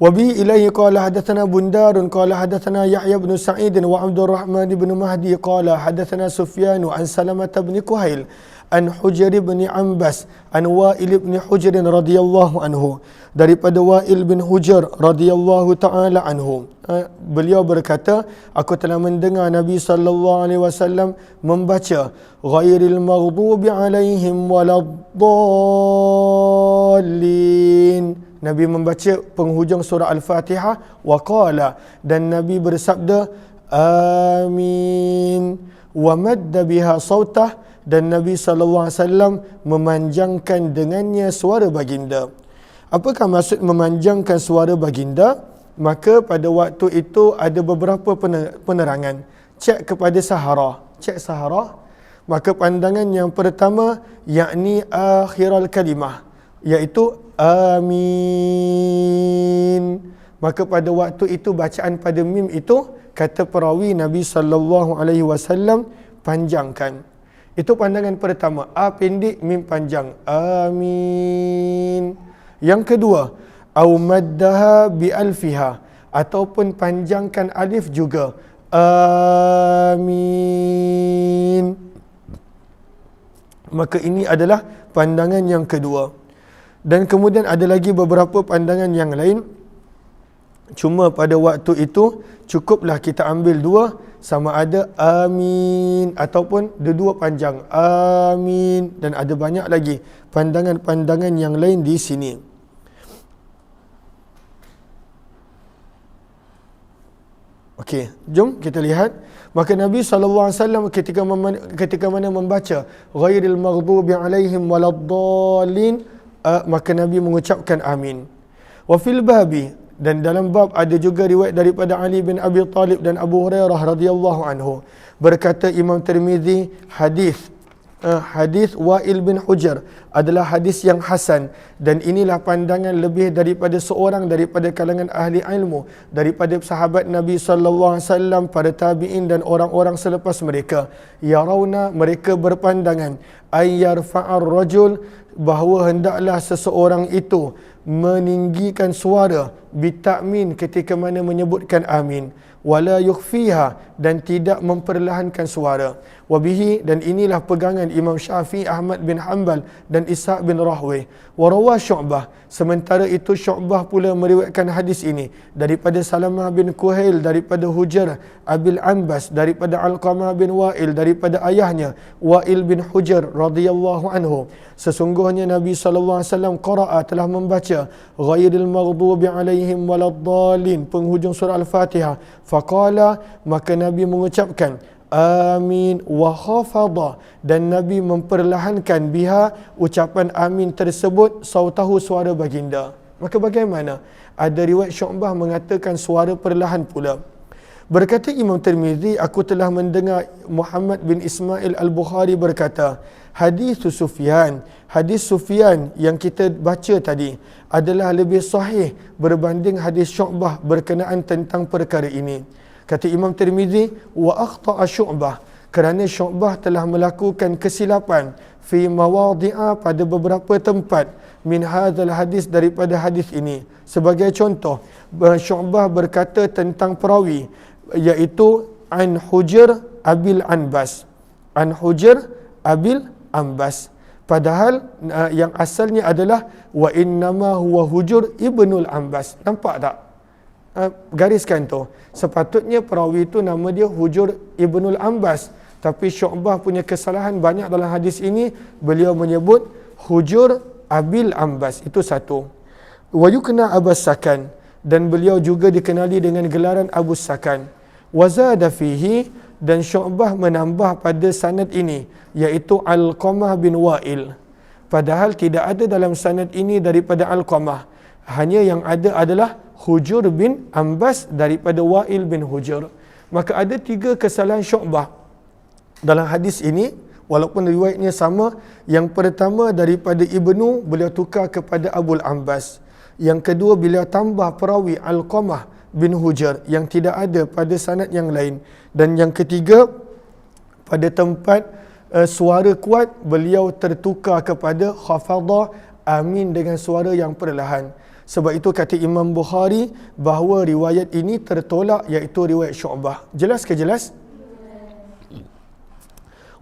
وبه إليه قال حدثنا بندار قال حدثنا يحيى بن سعيد وعبد الرحمن بن مهدي قال حدثنا سفيان عن سلمة بن كهيل عن حجر بن عنبس عن وائل بن حجر رضي الله عنه, daripada Wa'il bin Hujr radhiyallahu ta'ala anhu. Beliau berkata, aku telah mendengar Nabi sallallahu alaihi wasallam membaca ghairil maghdubi alaihim waladdallin. Nabi membaca penghujung surah Al-Fatihah, wa qala, dan Nabi bersabda amin, wa madda biha sautah, dan Nabi SAW memanjangkan dengannya suara baginda. Apakah maksud memanjangkan suara baginda? Maka pada waktu itu ada beberapa penerangan. Cek kepada Sahara. Cek Sahara. Maka pandangan yang pertama, yakni akhiral kalimah, iaitu amin. Maka pada waktu itu bacaan pada mim itu, kata perawi Nabi SAW panjangkan. Itu pandangan pertama, a pendek, mim panjang, amin. Yang kedua, au maddaha bi alfiha, ataupun panjangkan alif juga, amin. Maka ini adalah pandangan yang kedua. Dan kemudian ada lagi beberapa pandangan yang lain. Cuma pada waktu itu cukuplah kita ambil dua, sama ada amin ataupun dua panjang, amin. Dan ada banyak lagi pandangan-pandangan yang lain di sini. Okey, jom kita lihat. Maka Nabi SAW ketika mana membaca ghairil maghdubi alaihim waladdallin, maka Nabi mengucapkan amin. Wa fil babi, dan dalam bab ada juga riwayat daripada Ali bin Abi Talib dan Abu Hurairah radhiyallahu anhu. Berkata Imam Tirmizi, hadis Wa'il bin Hujr adalah hadis yang hasan, dan inilah pandangan lebih daripada seorang daripada kalangan ahli ilmu, daripada sahabat Nabi sallallahu alaihi wasallam, para tabi'in dan orang-orang selepas mereka. Yarawna, mereka berpandangan, ayyarfa'ar rajul, bahawa hendaklah seseorang itu meninggikan suara bitakmin ketika mana menyebutkan amin, wala yukhfiha, dan tidak memperlahankan suara. Wabihi, dan inilah pegangan Imam Syafi'i, Ahmad bin Hanbal dan Ishaq bin Rahway. Warawa Syu'bah, sementara itu Syu'bah pula meriwayatkan hadis ini daripada Salamah bin Kuhail, daripada Hujr Abil Anbas, daripada Alqamah bin Wa'il, daripada ayahnya Wa'il bin Hujr radhiyallahu anhu. Sesungguhnya Nabi SAW qara'a, telah membaca membaca ghairil maghdubi alaihim waladdallin, penghujung surah Al-Fatihah. Faqala, maka Nabi mengucapkan amin wa khafada, dan Nabi memperlahankan biha, ucapan amin tersebut, sautahu, suara baginda. Maka bagaimana? Ada riwayat Syu'bah mengatakan suara perlahan pula. Berkata Imam Tirmizi, aku telah mendengar Muhammad bin Ismail Al-Bukhari berkata, hadis Sufyan yang kita baca tadi adalah lebih sahih berbanding hadis Syu'bah berkenaan tentang perkara ini. Kata Imam Tirmizi, wa akhta'a Syu'bah, kerana Syu'bah telah melakukan kesilapan fi mawadhi'a, pada beberapa tempat, min hadzal hadis, daripada hadis ini. Sebagai contoh, Syu'bah berkata tentang perawi, iaitu an Hujr Abil Anbas, an Hujr Abil Anbas, padahal yang asalnya adalah wa innama huwa Hujr ibnul Anbas. Nampak tak? Gariskan tu. Sepatutnya perawi itu nama dia Hujr ibnul Anbas, tapi Syu'bah punya kesalahan banyak dalam hadis ini. Beliau menyebut Hujr Abil Anbas. Itu satu. Wa yukna Abas Sakan, dan beliau juga dikenali dengan gelaran Abu Sakan. Wazada fihi, dan Syu'bah menambah pada sanad ini, iaitu Alqamah bin Wa'il. Padahal tidak ada dalam sanad ini daripada Alqamah. Hanya yang ada adalah Hujr bin Anbas daripada Wa'il bin Hujr. Maka ada 3 kesalahan Syu'bah dalam hadis ini, walaupun riwayatnya sama. Yang pertama daripada Ibnu, beliau tukar kepada Abul Anbas. Yang kedua, beliau tambah perawi Alqamah bin Hujr yang tidak ada pada sanad yang lain. Dan yang ketiga, pada tempat suara kuat, beliau tertukar kepada khafadha, amin, dengan suara yang perlahan. Sebab itu kata Imam Bukhari bahawa riwayat ini tertolak, iaitu riwayat Syu'bah. Jelas ke jelas?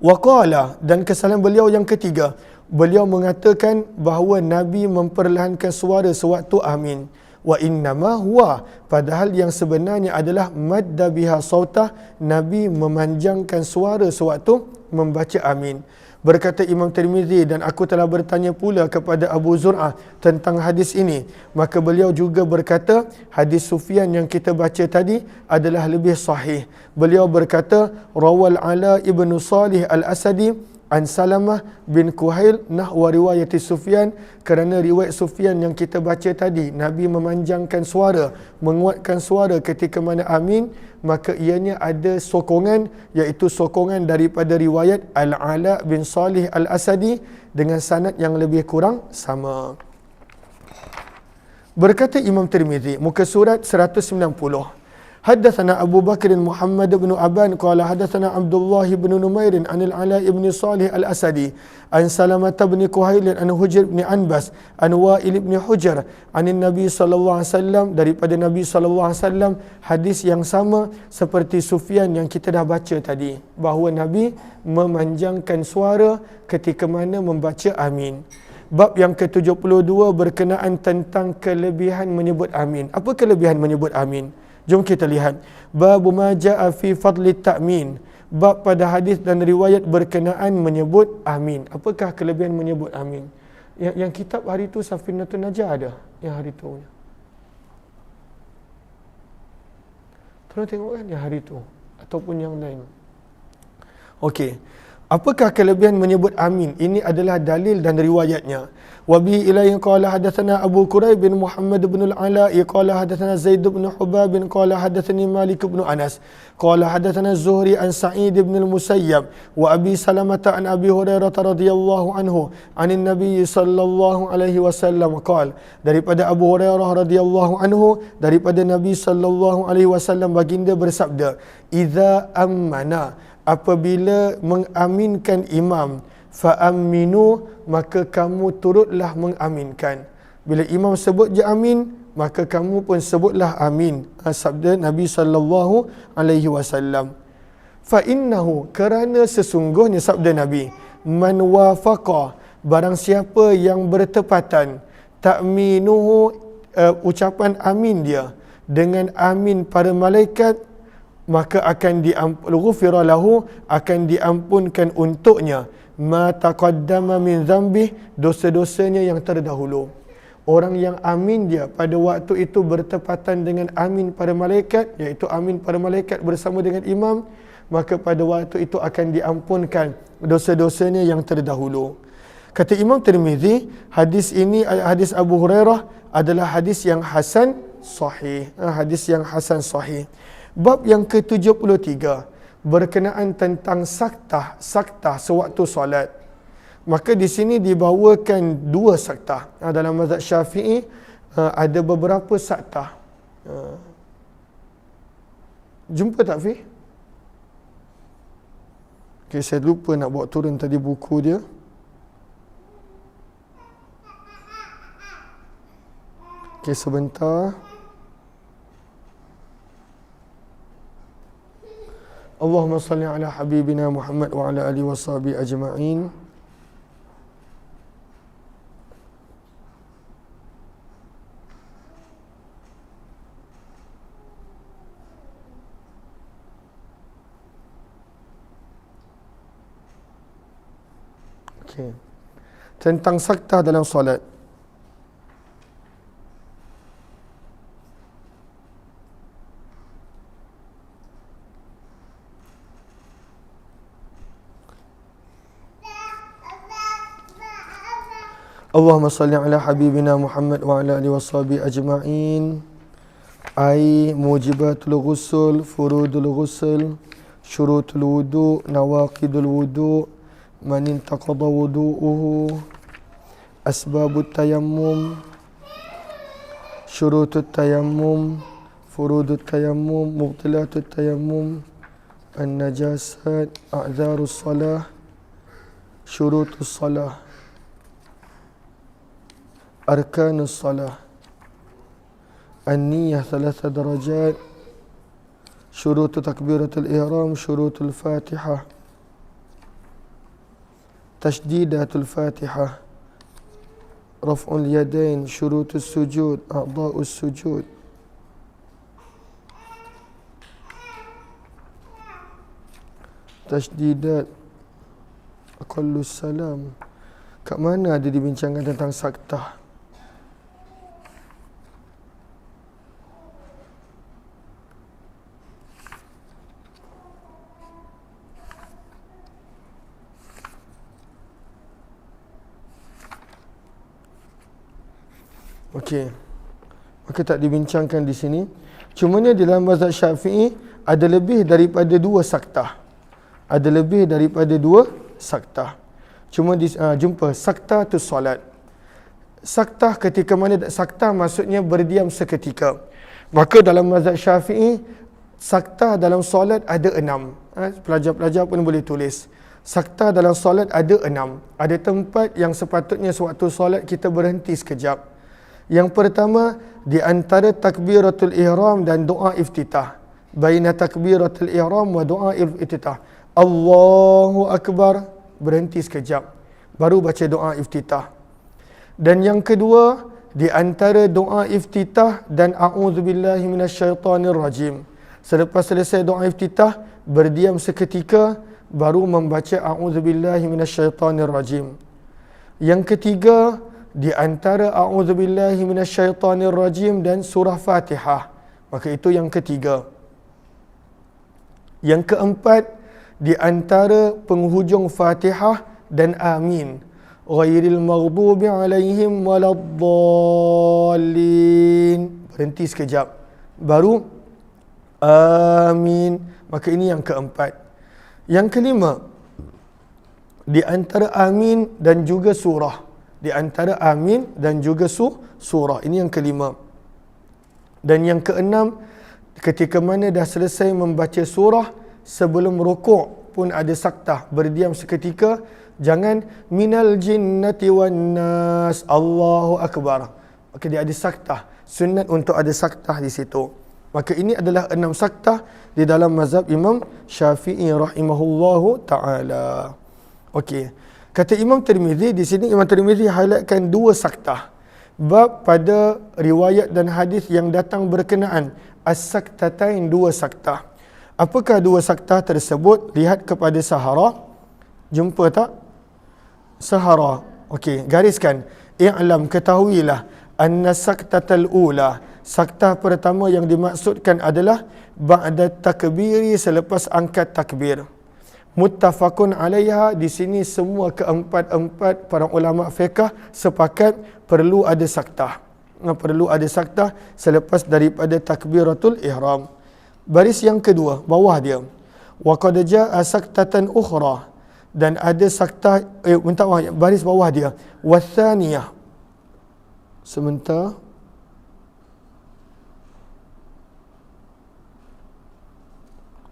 Waqala, dan kesalahan beliau yang ketiga, beliau mengatakan bahawa Nabi memperlahankan suara sewaktu amin. Wa innama huwa, padahal yang sebenarnya adalah madda biha sautah, Nabi memanjangkan suara sewaktu membaca amin. Berkata Imam Tirmizi, dan aku telah bertanya pula kepada Abu Zur'ah tentang hadis ini, maka beliau juga berkata hadis Sufyan yang kita baca tadi adalah lebih sahih. Beliau berkata rawal Ala ibnu Salih Al-Asadi an Salamah bin Kuhail nahwa riwayat Sufyan, kerana riwayat Sufyan yang kita baca tadi, Nabi memanjangkan suara, menguatkan suara ketika mana amin, maka ianya ada sokongan, iaitu sokongan daripada riwayat Al-Ala bin Salih Al-Asadi dengan sanad yang lebih kurang sama. Berkata Imam Tirmizi, muka surat 190, حدثنا أبو بكر محمد بن أبان قال حدثنا عبد الله بن نمير عن العلاء بن صالح الأسدي عن سلمة بن كهيل عن هجر بن أنبس عن وائل بن حجر عن النبي صلى الله عليه وسلم, daripada Nabi SAW, hadis yang sama seperti Sufyan yang kita dah baca tadi, bahawa Nabi memanjangkan suara ketika mana membaca amin. Bab yang ke-72 berkenaan tentang kelebihan menyebut amin. Apa kelebihan menyebut amin? Jom kita lihat. Bab ma jaa fi fadli ta'min. Bab pada hadis dan riwayat berkenaan menyebut amin. Apakah kelebihan menyebut amin? Yang kitab hari tu Safinatun Najah ada yang hari tu. Tolong tengok kan yang hari tu ataupun yang lain. Okey. Apakah kelebihan menyebut amin? Ini adalah dalil dan riwayatnya. Wa bi ilayhi qala hadatsana Abu Quraib bin Muhammad bin Al-Ala qala hadatsana Zaid bin Hubab qala hadatsani Malik bin Anas qala hadatsana Zuhri an Sa'id bin Al-Musayyab wa Abi Salamah an Abi Hurairah radhiyallahu anhu anin Nabi sallallahu alaihi wasallam qala, daripada Abu Hurairah radhiyallahu anhu, daripada Nabi sallallahu alaihi wasallam baginda bersabda, idza ammana, apabila mengaminkan imam, fa'aminu, maka kamu turutlah mengaminkan. Bila imam sebut je amin, maka kamu pun sebutlah amin. Sabda Nabi sallallahu alaihi wasallam. Fa innahu, kerana sesungguhnya sabda Nabi, man wafaqa, barang siapa yang bertepatan, ta'minuhu, ucapan amin dia dengan amin para malaikat, maka akan ghufira lahu, akan diampunkan untuknya ma taqaddama min dzambih, dosa-dosanya yang terdahulu. orang yang amin dia pada waktu itu bertepatan dengan amin para malaikat, iaitu amin para malaikat bersama dengan imam, maka pada waktu itu akan diampunkan dosa-dosanya yang terdahulu. Kata Imam Tirmizi, hadis ini, hadis Abu Hurairah adalah hadis yang hasan sahih. Hadis yang hasan sahih. Bab yang ke-73 berkenaan tentang saktah sewaktu solat. Maka di sini dibawakan dua saktah. Dalam mazhab Syafi'i ada beberapa saktah. Jumpa tak, Fi? Okay, saya lupa nak bawa turun tadi buku dia. Okay, sebentar. Allahumma salli ala habibina Muhammad wa ala alihi wa sahbihi ajma'in. Okay. Tentang saktah dalam solat. Allahumma salli ala habibina Muhammad wa ala alihi wa sahbihi ajma'in. Ai mujibatul ghusl, furudul ghusl, syurutul wudu, nawaqidul wudu, man intaqada wudu'uhu, asbabut tayammum, syurutut tayammum, furudut tayammum, mubtilatut tayammum, an-najasat, a'dzarus salah, syurutus salah, arkanus salah, an-niyah 3 darajat, syurutu takbiratul ihram, syurutul fatihah, tashdidatul fatihah, raf'ul yadain, syurutus sujud, a'dha'us sujud. Tashdidat, aqallus salam. Kat mana ada dibincangkan tentang saktah? Okey. Maka tak dibincangkan di sini. Cumanya dalam mazhab Syafi'i ada lebih daripada 2 saktah. Ada lebih daripada 2 saktah. Cuma jumpa saktah tu solat. Saktah ketika mana saktah maksudnya berdiam seketika. Maka dalam mazhab Syafi'i saktah dalam solat ada 6. Pelajar-pelajar pun boleh tulis. Saktah dalam solat ada 6. Ada tempat yang sepatutnya sewaktu solat kita berhenti sekejap. Yang pertama, di antara takbiratul ihram dan doa iftitah. Baina takbiratul ihram wa doa iftitah. Allahu Akbar, berhenti sekejap. Baru baca doa iftitah. Dan yang kedua, di antara doa iftitah dan a'udzubillahi minasyaitanirrajim. Selepas selesai doa iftitah, berdiam seketika, baru membaca a'udzubillahi minasyaitanirrajim. Yang ketiga, di antara a'udzubillahi minasyaitanirrajim dan surah Fatihah. Maka itu yang ketiga. Yang keempat, di antara penghujung Fatihah dan amin. Ghairil maghdubi alaihim waladdallin. Berhenti sekejap. Baru amin. Maka ini yang keempat. Yang kelima, di antara amin dan juga surah. Di antara amin dan juga surah. Ini yang kelima. Dan yang keenam, ketika mana dah selesai membaca surah, sebelum rukuk pun ada saktah, berdiam seketika. Jangan minal jinnati wan nas, Allahu Akbar. Maka dia ada saktah. Sunat untuk ada saktah di situ. Maka ini adalah 6 saktah di dalam mazhab Imam Syafi'i rahimahullahu ta'ala. Okey. Kata Imam Tirmizi, di sini Imam Tirmizi highlightkan 2 saktah. Bab pada riwayat dan hadis yang datang berkenaan as-saktatain, 2 saktah. Apakah 2 saktah tersebut? Lihat kepada Sahara. Jumpa tak? Sahara. Okey, gariskan. I'lam, ketahuilah anna saktatal ula, saktah pertama yang dimaksudkan adalah ba'da takbiri, selepas angkat takbir. Muttafaqun alaiha, di sini semua keempat-empat para ulama fiqh sepakat perlu ada saktah. Perlu ada saktah selepas daripada takbiratul ihram. Baris yang kedua, bawah dia. Wa qad jaa saktatan ukhra, dan ada saktah baris bawah dia. Wathaniyah. Sebentar.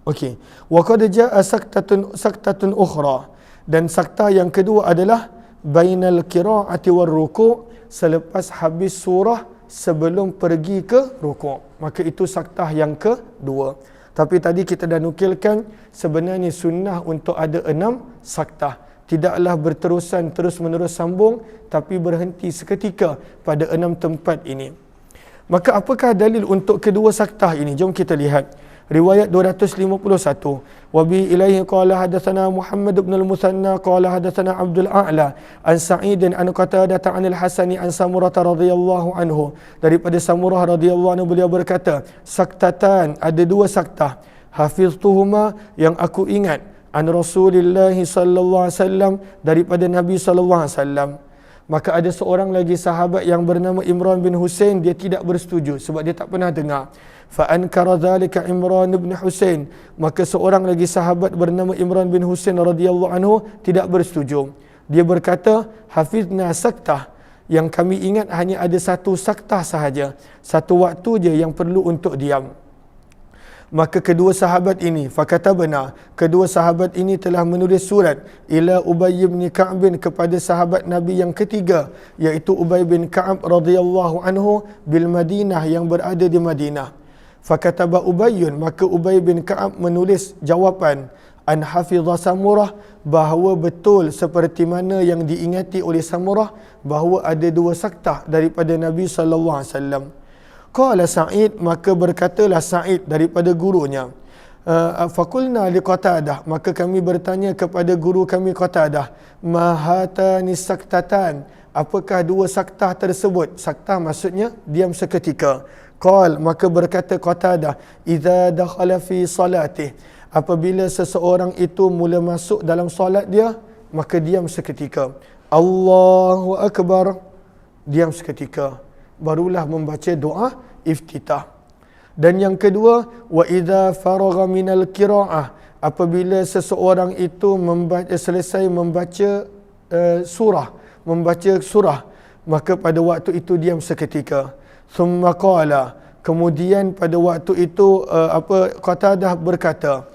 Okey. Wa qad jaa saktatun ukhra, dan saktah yang kedua adalah bainal qiraati war ruku', selepas habis surah sebelum pergi ke rukuk. Maka itu saktah yang kedua. Tapi tadi kita dah nukilkan sebenarnya sunnah untuk ada 6 saktah. Tidaklah berterusan terus-menerus sambung, tapi berhenti seketika pada 6 tempat ini. Maka apakah dalil untuk kedua saktah ini? Jom kita lihat. Riwayat 251. Wa bi ilaihi qala hadatsana Muhammad ibn al-Musanna qala hadatsana Abdul A'la an Sa'id an Qatadah an al-Hasani an Samurah radhiyallahu anhu. Daripada Samurah radhiyallahu anhu beliau berkata, saktatan, ada 2 saktah, hafiztuhuma, yang aku ingat, an Rasulillah sallallahu alaihi wasallam, daripada Nabi sallallahu alaihi wasallam. Maka ada seorang lagi sahabat yang bernama Imran bin Husain, dia tidak bersetuju sebab dia tak pernah dengar. Fa ankara dhalika Imran bin Husain, maka seorang lagi sahabat bernama Imran bin Husain radhiyallahu anhu tidak bersetuju. Dia berkata, hafizna saktah, yang kami ingat hanya ada 1 saktah sahaja, 1 waktu je yang perlu untuk diam. Maka kedua sahabat ini, fakatabna, kedua sahabat ini telah menulis surat ila Ubay bin Ka'ab, kepada sahabat Nabi yang ketiga, iaitu Ubay bin Ka'ab radhiyallahu anhu, bil Madinah, yang berada di Madinah. Fakataba Ubayyun, maka Ubay bin Ka'ab menulis jawapan, an hafidha Samurah, bahawa betul seperti mana yang diingati oleh Samurah, bahawa ada 2 saktah daripada Nabi sallallahu alaihi wasallam. Qala Sa'id, maka berkatalah Sa'id daripada gurunya, fakulna li Qatadah, maka kami bertanya kepada guru kami Qatadah, ma hatani saktatan, apakah 2 saktah tersebut? Saktah maksudnya diam seketika. Qal, maka berkata Qatadah, idza dakhala fi salatih, apabila seseorang itu mula masuk dalam solat dia, maka diam seketika. Allahu akbar, diam seketika, barulah membaca doa iftitah. Dan yang kedua, wa idza faragha minal qiraah, apabila seseorang itu selesai membaca surah, maka pada waktu itu diam seketika. Thumma qala, kemudian pada waktu itu Qatadah berkata,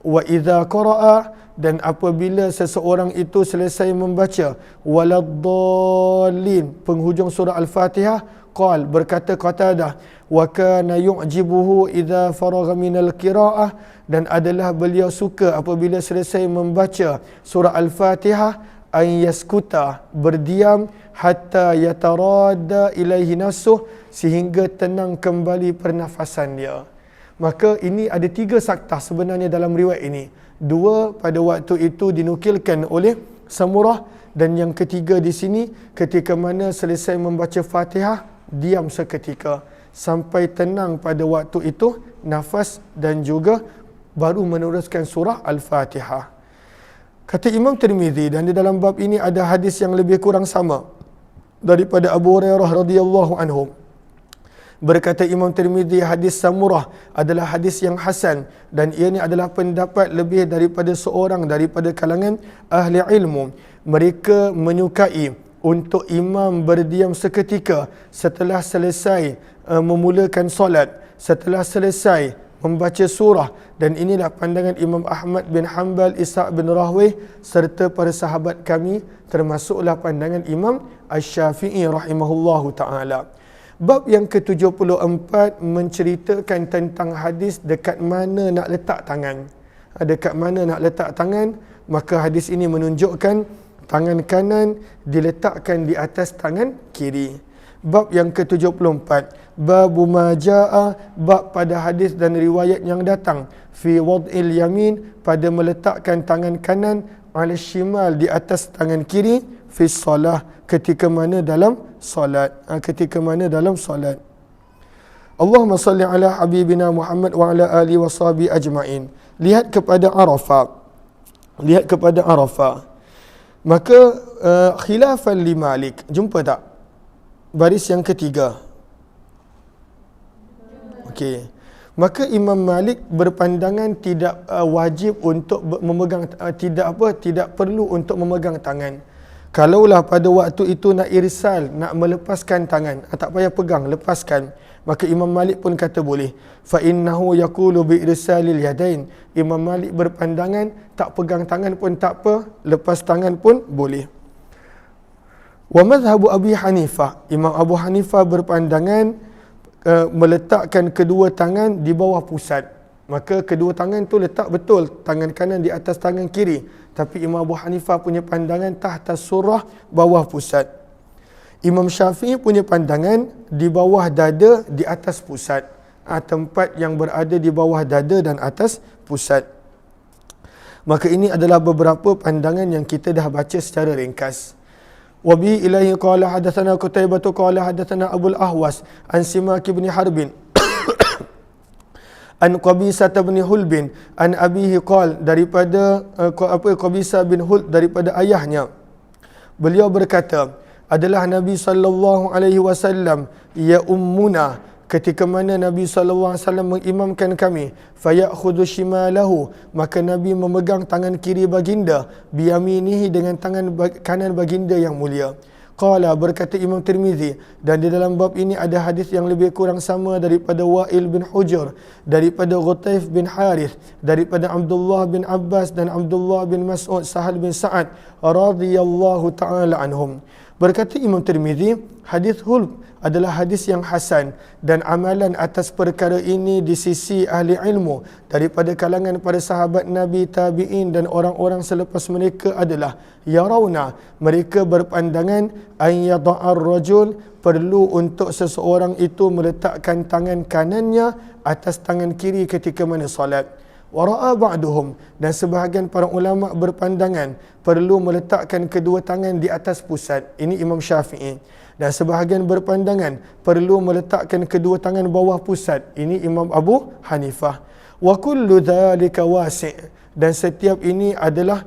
wa idza qara'a, dan apabila seseorang itu selesai membaca waladdallin, penghujung surah Al-Fatihah, qal, berkata Qatadah, wa kana yu'jibuhu idza faragha minal qiraah, dan adalah beliau suka apabila selesai membaca surah Al-Fatihah, an yaskuta, berdiam, hatta yataradda ilaihi nafsuh, sehingga tenang kembali pernafasan dia. Maka ini ada 3 saktah sebenarnya dalam riwayat ini. 2 pada waktu itu dinukilkan oleh Samurah, dan yang ketiga di sini ketika mana selesai membaca Fatihah, diam seketika sampai tenang pada waktu itu nafas, dan juga baru meneruskan surah Al-Fatihah. Kata Imam Tirmizi, dan di dalam bab ini ada hadis yang lebih kurang sama daripada Abu Hurairah radhiyallahu anhu. Berkata Imam Tirmizi, hadis Samurah adalah hadis yang hasan, dan ia ni adalah pendapat lebih daripada seorang daripada kalangan ahli ilmu. Mereka menyukai untuk imam berdiam seketika setelah selesai memulakan solat, setelah selesai membaca surah, dan inilah pandangan Imam Ahmad bin Hanbal, Ishaq bin Rahwayh, serta para sahabat kami, termasuklah pandangan Imam Asy-Syafi'i rahimahullahu ta'ala. Bab yang ke-74 menceritakan tentang hadis dekat mana nak letak tangan. Dekat mana nak letak tangan, maka hadis ini menunjukkan tangan kanan diletakkan di atas tangan kiri. Bab yang ke-74, Babu Maja'a, bab pada hadis dan riwayat yang datang, fi wad'il yamin, pada meletakkan tangan kanan, ala shimal, di atas tangan kiri, fi shalah, ketika mana dalam solat. Ketika mana dalam solat. Allahumma salli ala habibina Muhammad wa ala alihi wa sahbihi ajma'in. Lihat kepada Arafah. Lihat kepada Arafah. Maka khilafan li Malik. Jumpa tak? Baris yang ketiga. Okey. Maka Imam Malik berpandangan tidak wajib untuk memegang, tidak perlu untuk memegang tangan. Kalaulah pada waktu itu nak irsal, nak melepaskan tangan, tak payah pegang, lepaskan. Maka Imam Malik pun kata boleh. Fa innahu yaqulu bi irsalil yadain. Imam Malik berpandangan tak pegang tangan pun tak apa, lepas tangan pun boleh. Wa madhhabu Abi Hanifah. Imam Abu Hanifah berpandangan meletakkan kedua tangan di bawah pusat. Maka kedua tangan tu letak betul, tangan kanan di atas tangan kiri. Tapi Imam Abu Hanifah punya pandangan tahta surah, bawah pusat. Imam Syafi'i punya pandangan di bawah dada, di atas pusat. Tempat yang berada di bawah dada dan atas pusat. Maka ini adalah beberapa pandangan yang kita dah baca secara ringkas. Wabi ilahi qala hadatsana Qutaibah qala hadatsana Abul Ahwas an Simak bin Harbin an Qabisah bin Hulbin an abihi qala, daripada Qabisah bin Hul, daripada ayahnya. Beliau berkata, adalah Nabi sallallahu alaihi wasallam ya ummuna, ketika mana Nabi sallallahu alaihi wasallam mengimamkan kami, fayakhudhu shimalahu, maka Nabi memegang tangan kiri baginda, biyaminihi, dengan tangan kanan baginda yang mulia. Qala, berkata Imam Tirmizi, dan di dalam bab ini ada hadis yang lebih kurang sama daripada Wa'il bin Hujr, daripada Ghutaif bin Harith, daripada Abdullah bin Abbas dan Abdullah bin Mas'ud, Sahal bin Sa'ad radhiyallahu ta'ala anhum. Berkata Imam Tirmizi, hadis Hulb adalah hadis yang hasan, dan amalan atas perkara ini di sisi ahli ilmu daripada kalangan para sahabat Nabi, tabi'in dan orang-orang selepas mereka adalah yarawna, mereka berpandangan an yada'ar rajul, perlu untuk seseorang itu meletakkan tangan kanannya atas tangan kiri ketika mana solat. Wara'a ba'duhum, dan sebahagian para ulama berpandangan perlu meletakkan kedua tangan di atas pusat. Ini Imam Syafi'i. Dan sebahagian berpandangan perlu meletakkan kedua tangan bawah pusat. Ini Imam Abu Hanifah. Wa kullu dhalika wasi', dan setiap ini adalah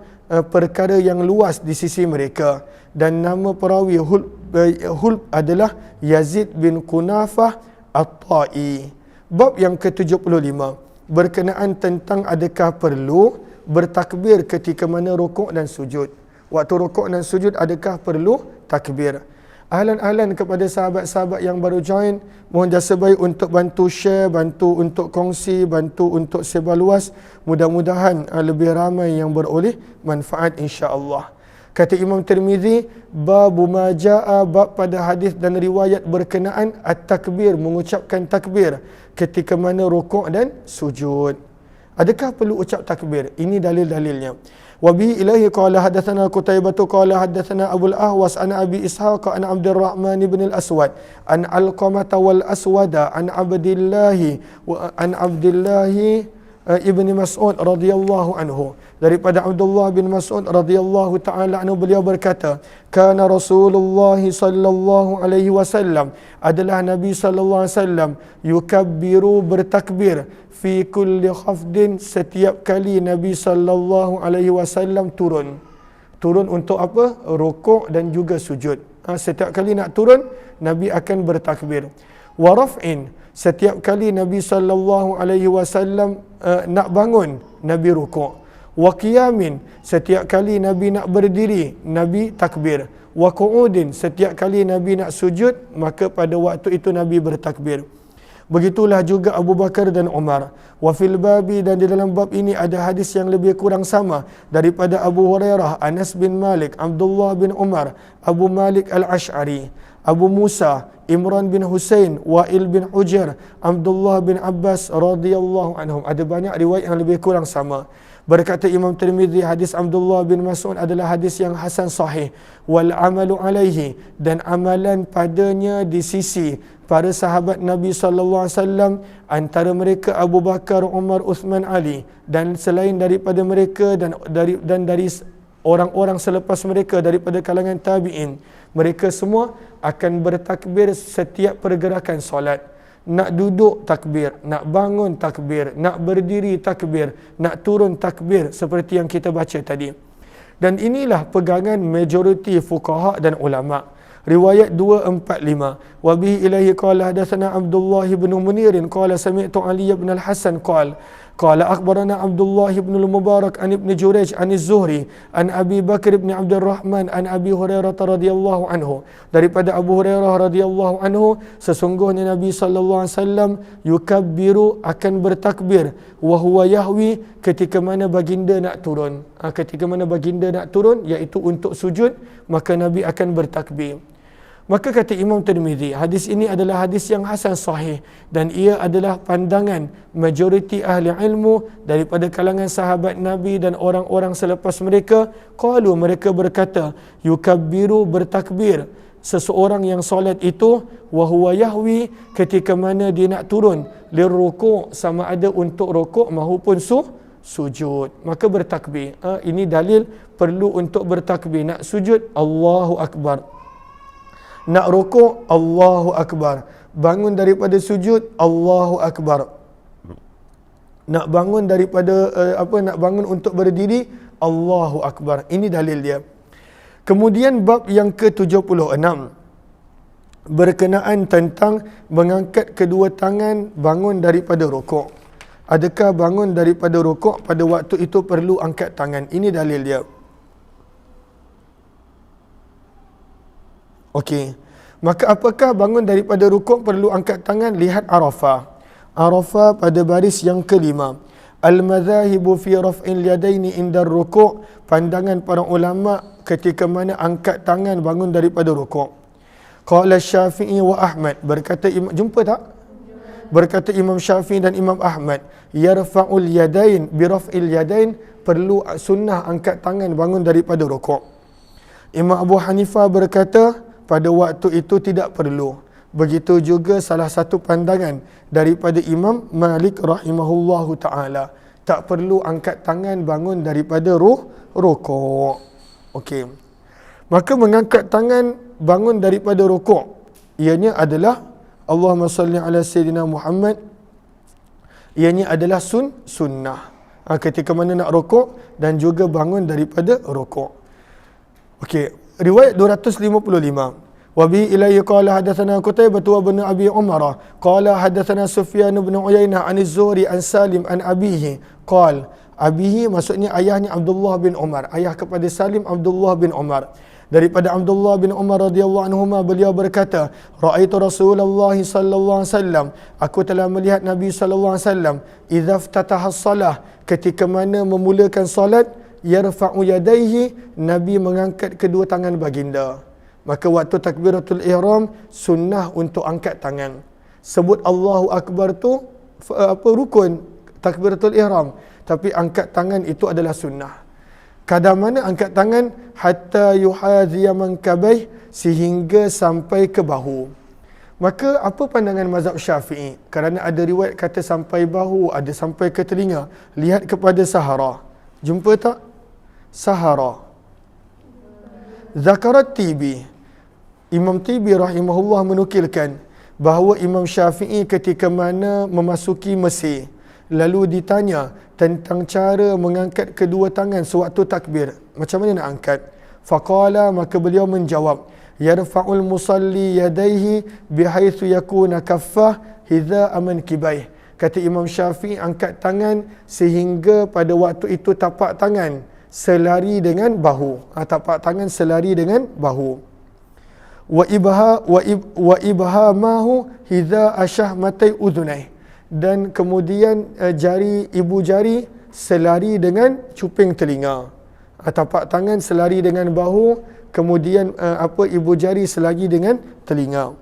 perkara yang luas di sisi mereka. Dan nama perawi Hulb adalah Yazid bin Qunafah At-Ta'i. Bab yang ke-75, berkenaan tentang adakah perlu bertakbir ketika mana rukuk dan sujud. Waktu rukuk dan sujud adakah perlu takbir? Ahlan-ahlan kepada sahabat-sahabat yang baru join, mohon jasa baik untuk bantu share, bantu untuk kongsi, bantu untuk sebar luas. Mudah-mudahan lebih ramai yang beroleh manfaat insya-Allah. Kata Imam Tirmizi, babu ma jaa, bab pada hadis dan riwayat berkenaan at-takbir, mengucapkan takbir ketika mana rukuk dan sujud. Adakah perlu ucap takbir? Ini dalil-dalilnya. Wa bi ilahi qala hadatsana Qutaibah qala hadatsana Abul Ahwas an Abi Ishaq an Abdurrahman ibn al-Aswad an Alqamah wal Aswada an Abdillah ibn Mas'ud radhiyallahu anhu, daripada Abdullah bin Mas'ud radhiyallahu taala anhu, beliau berkata, kana Rasulullah sallallahu alaihi wasallam, adalah Nabi sallallahu alaihi wasallam, yukabbiru, bertakbir, fi kulli khafdin, setiap kali Nabi sallallahu alaihi wasallam turun. Turun untuk apa? Rukuk dan juga sujud. Setiap kali nak turun, Nabi akan bertakbir. Wa raf'in, setiap kali Nabi sallallahu alaihi wasallam nak bangun, Nabi rukuk. Wa qiyamin, setiap kali Nabi nak berdiri, Nabi takbir. Wa qu'udin, setiap kali Nabi nak sujud, maka pada waktu itu Nabi bertakbir. Begitulah juga Abu Bakar dan Umar. Wa fil babi, dan di dalam bab ini ada hadis yang lebih kurang sama daripada Abu Hurairah, Anas bin Malik, Abdullah bin Umar, Abu Malik al-Ash'ari, Abu Musa, Imran bin Husain, Wa'il bin Hujr, Abdullah bin Abbas radhiyallahu anhum. Ada banyak riwayat yang lebih kurang sama. Berkata Imam Tirmizi, hadis Abdullah bin Mas'ud adalah hadis yang hasan sahih. Wal amalu alaihi, dan amalan padanya di sisi para sahabat Nabi sallallahu alaihi wasallam, antara mereka Abu Bakar, Umar, Uthman, Ali, dan selain daripada mereka dan dari orang-orang selepas mereka daripada kalangan tabi'in, mereka semua akan bertakbir setiap pergerakan solat. Nak duduk takbir, nak bangun takbir, nak berdiri takbir, nak turun takbir, seperti yang kita baca tadi. Dan inilah pegangan majoriti fuqaha dan ulama. Riwayat 245, wa bihi ilaihi qala hadatsana Abdullah bin Munir qala sami'tu Ali bin Al-Hasan qala akhbarana Abdullah bin Al-Mubarak an Ibn Jurayj an Az-Zuhri an Abi Bakr bin Abdul Rahman an Abi Hurairah radhiyallahu anhu, daripada Abu Hurairah radhiyallahu anhu, sesungguhnya Nabi sallallahu alaihi wasallam yukabbiru, akan bertakbir, wa huwa yahwi, ketika mana baginda nak turun. Ketika mana baginda nak turun, iaitu untuk sujud, maka Nabi akan bertakbir. Maka kata Imam Tirmizi, hadis ini adalah hadis yang hasan sahih, dan ia adalah pandangan majoriti ahli ilmu daripada kalangan sahabat Nabi dan orang-orang selepas mereka. Qalu, mereka berkata, yukabbiru, bertakbir seseorang yang solat itu, wa huwa yahwi, ketika mana dia nak turun, lirruku', sama ada untuk rukuk maupun sujud, maka bertakbir. Ini dalil perlu untuk bertakbir. Nak sujud, Allahu Akbar. Nak rukuk, Allahu Akbar. Bangun daripada sujud, Allahu Akbar. Nak bangun daripada nak bangun untuk berdiri, Allahu Akbar. Ini dalil dia. Kemudian bab yang ke-76 berkenaan tentang mengangkat kedua tangan bangun daripada rukuk. Adakah bangun daripada rukuk pada waktu itu perlu angkat tangan? Ini dalil dia. Okey. Maka apakah bangun daripada rukuk perlu angkat tangan? Lihat Arafah. Arafah pada baris yang kelima. Al-madhahibu fi raf'il yadaini indar rukuk. Pandangan para ulama ketika mana angkat tangan bangun daripada rukuk. Qala Syafi'i wa Ahmad. Berkata jumpa tak? Berkata Imam Syafi'i dan Imam Ahmad, yarfa'ul yadain bi raf'il yadain, perlu sunnah angkat tangan bangun daripada rukuk. Imam Abu Hanifah berkata pada waktu itu tidak perlu. Begitu juga salah satu pandangan daripada Imam Malik rahimahullahu ta'ala, tak perlu angkat tangan bangun daripada rukuk. Okey. Maka mengangkat tangan bangun daripada rukuk, ianya adalah Allahumma salli ala Sayyidina Muhammad, ianya adalah sunnah. Ketika mana nak rukuk dan juga bangun daripada rukuk. Okey. Riwayat 255. Wa bi ilayhi qala hadatsana Qutaibah bin Abi Umar qala hadatsana Sufyan bin Uyainah an Az-Zuhri an Salim an abihi qala, abihi maksudnya ayahnya Abdullah bin Umar, ayah kepada Salim Abdullah bin Umar. Daripada Abdullah bin Umar radhiyallahu anhuma, beliau berkata, raaitu Rasulullah sallallahu alaihi wasallam, aku telah melihat Nabi sallallahu alaihi wasallam, idza iftataha as-salah, ketika mana memulakan solat, yarfa'u yadayhi, Nabi mengangkat kedua tangan baginda. Maka waktu takbiratul ihram, sunnah untuk angkat tangan. Sebut Allahu Akbar tu rukun takbiratul ihram, tapi angkat tangan itu adalah sunnah. Kadar mana angkat tangan? Hatta yuhadhiya mankabaih, sehingga sampai ke bahu. Maka apa pandangan mazhab Syafi'i? Kerana ada riwayat kata sampai bahu, ada sampai ke telinga. Lihat kepada Sahara. Jumpa tak? Sahara. Zakarat Tibi. Imam Tibi rahimahullah menukilkan bahawa Imam Syafi'i ketika mana memasuki Mesir, lalu ditanya tentang cara mengangkat kedua tangan sewaktu takbir. Macam mana nak angkat? Faqala, maka beliau menjawab, yarfa'ul musalli yadaihi bihaitsu yakuna kaffah hidza mankibaih. Kata Imam Syafi'i, angkat tangan sehingga pada waktu itu tapak tangan selari dengan bahu. Tapak tangan selari dengan bahu. Wa ibhamahu hidza asyahmatai udhunai. Dan kemudian ibu jari selari dengan cuping telinga. Tapak tangan selari dengan bahu, kemudian ibu jari selari dengan telinga.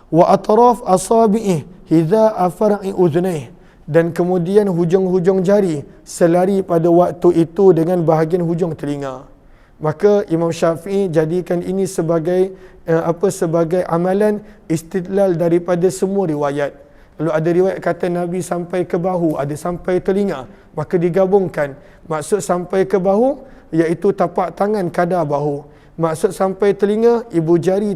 Wa atraf asabi'i hidza afar'i udhunai. Dan kemudian hujung-hujung jari selari pada waktu itu dengan bahagian hujung telinga. Maka Imam Syafi'i jadikan ini sebagai sebagai amalan istidlal daripada semua riwayat. Lalu ada riwayat kata Nabi sampai ke bahu, ada sampai telinga, maka digabungkan. Maksud sampai ke bahu iaitu tapak tangan kadar bahu. Maksud sampai telinga, ibu jari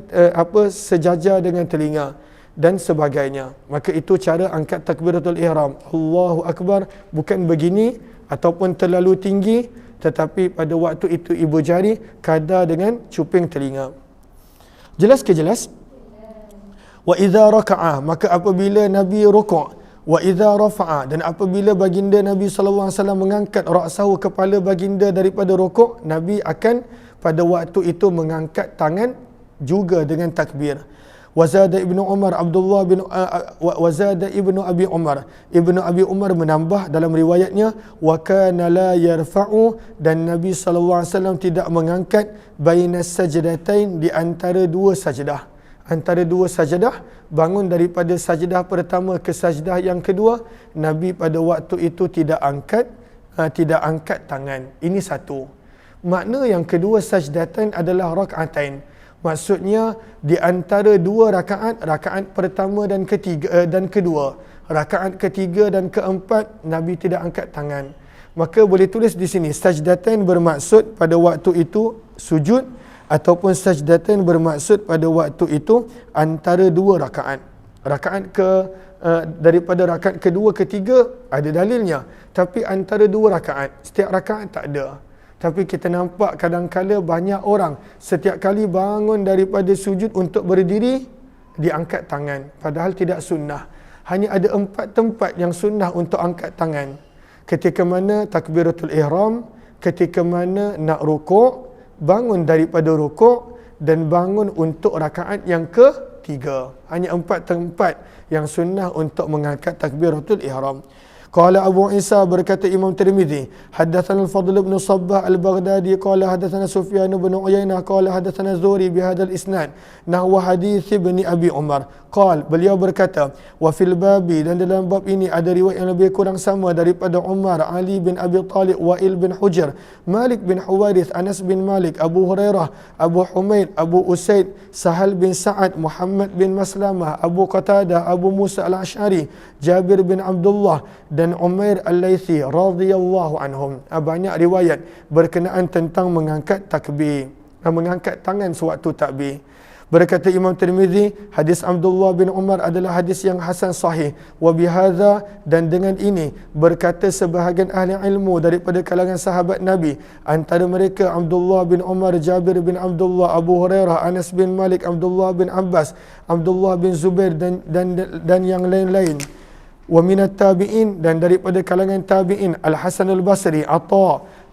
sejajar dengan telinga dan sebagainya. Maka itu cara angkat takbiratul ihram. Allahu Akbar, bukan begini ataupun terlalu tinggi, tetapi pada waktu itu ibu jari kadar dengan cuping telinga. Jelas ke jelas? Wa idza raka'a, maka apabila Nabi rukuk, wa idza rafa'a, dan apabila baginda Nabi sallallahu alaihi wasallam mengangkat ra'sahu, kepala baginda daripada rukuk, Nabi akan pada waktu itu mengangkat tangan juga dengan takbir. Wazada Ibnu Umar Abdullah bin wazada Ibnu Abi Umar, Ibnu Abi Umar menambah dalam riwayatnya, wa kana la yarfa'u, dan Nabi sallallahu alaihi wasallam tidak mengangkat bainas sajdatain, di antara dua sajdah. Antara dua sajdah, bangun daripada sajdah pertama ke sajdah yang kedua, Nabi pada waktu itu tidak angkat tangan. Ini satu. Makna yang kedua sajdatain adalah rakaatain. Maksudnya di antara dua rakaat, rakaat pertama dan ketiga dan kedua, rakaat ketiga dan keempat, Nabi tidak angkat tangan. Maka boleh tulis di sini sajdatain bermaksud pada waktu itu sujud, ataupun sajdatain bermaksud pada waktu itu antara dua rakaat. Rakaat daripada rakaat kedua ketiga ada dalilnya, tapi antara dua rakaat, setiap rakaat tak ada. Tapi kita nampak kadang-kala banyak orang setiap kali bangun daripada sujud untuk berdiri, diangkat tangan, padahal tidak sunnah. Hanya ada 4 tempat yang sunnah untuk angkat tangan. Ketika mana takbiratul ihram, ketika mana nak rukuk, bangun daripada rukuk, dan bangun untuk rakaat yang ketiga. Hanya 4 tempat yang sunnah untuk mengangkat takbiratul ihram. Qala Abu Isa, berkata Imam Tirmizi, haddatsana al-Fadl bin Sabbah al-Baghdadi qala haddatsana Sufyan bin Uyainah qala haddatsana Zuhri bihadzal isnad nahwa hadits ibn Abi Umar. Beliau berkata, wa fil babi, dan dalam bab ini ada riwayat yang lebih kurang sama daripada Umar, Ali bin Abi Talib, Wa'il bin Hujr, Malik bin Huwairith, Anas bin Malik, Abu Hurairah, Abu Humaid, Abu Usaid, Sahal bin Sa'ad, Muhammad bin Maslamah, Abu Qatadah, Abu Musa al-Ash'ari, Jabir bin Abdullah, dan Umair al-Laythi radhiyallahu anhum. Banyak riwayat berkenaan tentang mengangkat takbir, mengangkat tangan sewaktu takbir. Berkata Imam Tirmizi, hadis Abdullah bin Umar adalah hadis yang hasan sahih. Wa bihadza, dan dengan ini berkata sebahagian ahli ilmu daripada kalangan sahabat Nabi, antara mereka Abdullah bin Umar, Jabir bin Abdullah, Abu Hurairah, Anas bin Malik, Abdullah bin Abbas, Abdullah bin Zubair, dan yang lain-lain. Wa minat tabi'in, dan daripada kalangan tabi'in, Al-Hasan al-Basri,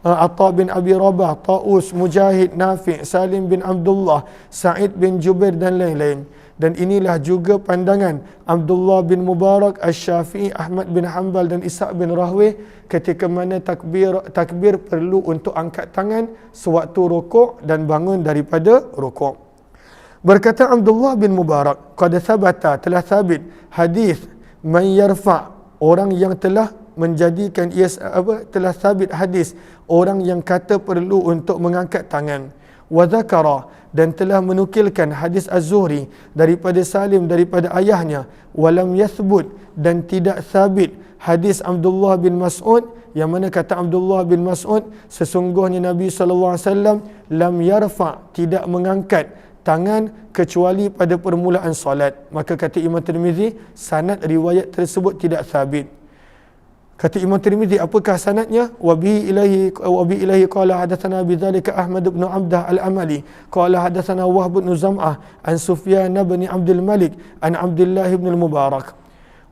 Atta bin Abi Rabah, Taus, Mujahid, Nafi', Salim bin Abdullah, Sa'id bin Jubair, dan lain-lain. Dan inilah juga pandangan Abdullah bin Mubarak, Asy-Syafi'i, Ahmad bin Hanbal, dan Ishaq bin Rahwih, ketika mana takbir perlu untuk angkat tangan sewaktu rukuk dan bangun daripada rukuk. Berkata Abdullah bin Mubarak, qad thabata, telah sabit hadis man yarfa', orang yang telah menjadikan telah sabit hadis orang yang kata perlu untuk mengangkat tangan. Wa dzakara, dan telah menukilkan hadis Az-Zuhri daripada Salim daripada ayahnya. Walam yathbut, dan tidak sabit hadis Abdullah bin Mas'ud, yang mana kata Abdullah bin Mas'ud, sesungguhnya Nabi sallallahu alaihi wasallam lam yarfa', tidak mengangkat tangan kecuali pada permulaan solat. Maka kata Imam Tirmizi, sanad riwayat tersebut tidak sabit. Kata Imam Tirmizi, apakah sanadnya? Wa bi ilahi qala hadatsana bidzalika Ahmad bin Abdah al-Amali qala hadatsana Wahb bin Zam'ah an Sufyan bin Abdul Malik an Abdullah bin al-Mubarak.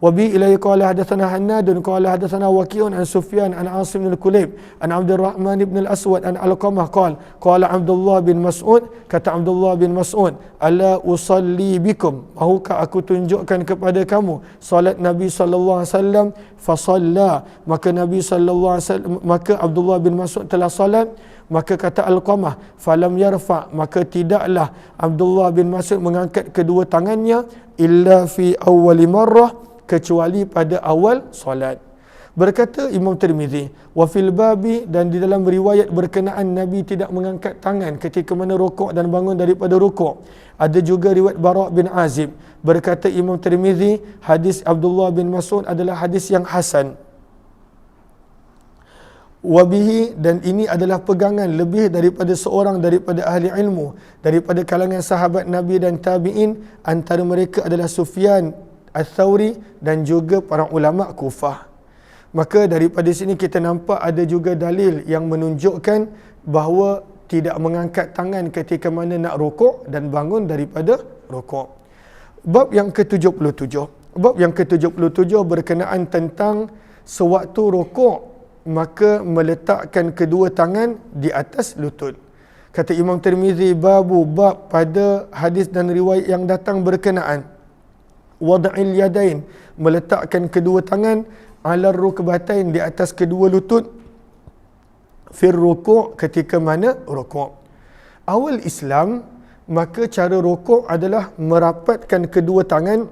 Wa bi ilahi qala hadatsana Hannad qala hadatsana Waqi'un an Sufyan an Asim bin al-Kulayb an Abdurrahman bin al-Aswad an Alqamah qala Abdullah bin Mas'ud, kata Abdullah bin Mas'ud, ala usalli bikum, mahukah aku tunjukkan kepada kamu salat Nabi sallallahu alaihi wasallam? Fa salla, maka Nabi sallallahu alaihi wasallam, maka Abdullah bin Mas'ud telah salat. Maka kata Alqamah, falam yarfa, maka tidaklah Abdullah bin Mas'ud mengangkat kedua tangannya illa fi awwali marrah, kecuali pada awal solat. Berkata Imam Tirmizi, wa fil babi, dan di dalam riwayat berkenaan Nabi tidak mengangkat tangan ketika mana rukuk dan bangun daripada rukuk. Ada juga riwayat Bara' bin Azib. Berkata Imam Tirmizi, hadis Abdullah bin Mas'ud adalah hadis yang hasan. Wabihi, dan ini adalah pegangan lebih daripada seorang daripada ahli ilmu daripada kalangan sahabat Nabi dan tabi'in, antara mereka adalah Sufyan Ats-Tsauri dan juga para ulama Kufah. Maka daripada sini kita nampak ada juga dalil yang menunjukkan bahawa tidak mengangkat tangan ketika mana nak rukuk dan bangun daripada rukuk. Bab yang ke-77. Bab yang ke-77 berkenaan tentang sewaktu rukuk maka meletakkan kedua tangan di atas lutut. Kata Imam Tirmizi, bab pada hadis dan riwayat yang datang berkenaan wada'il yadain, meletakkan kedua tangan ala rukbatain, di atas kedua lutut, fir rukuk, ketika mana rukuk. Awal Islam, maka cara rukuk adalah merapatkan kedua tangan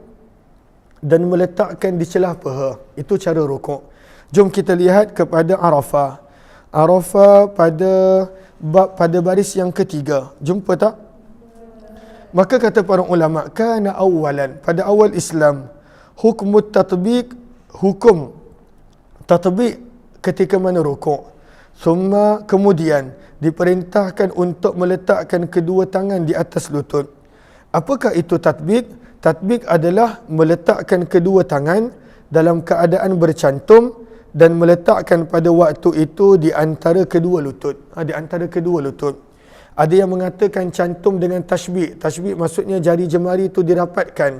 dan meletakkan di celah paha. Itu cara rukuk. Jom kita lihat kepada Arafah. Arafah pada baris yang ketiga. Jumpa tak? Maka kata para ulama, kana awalan, pada awal Islam, hukmut tatbiq, hukum tatbiq ketika mana rukuk. Kemudian diperintahkan untuk meletakkan kedua tangan di atas lutut. Apakah itu tatbiq? Tatbiq adalah meletakkan kedua tangan dalam keadaan bercantum dan meletakkan pada waktu itu di antara kedua lutut. Di antara kedua lutut. Ada yang mengatakan cantum dengan tashbih. Tashbih maksudnya jari jemari itu dirapatkan.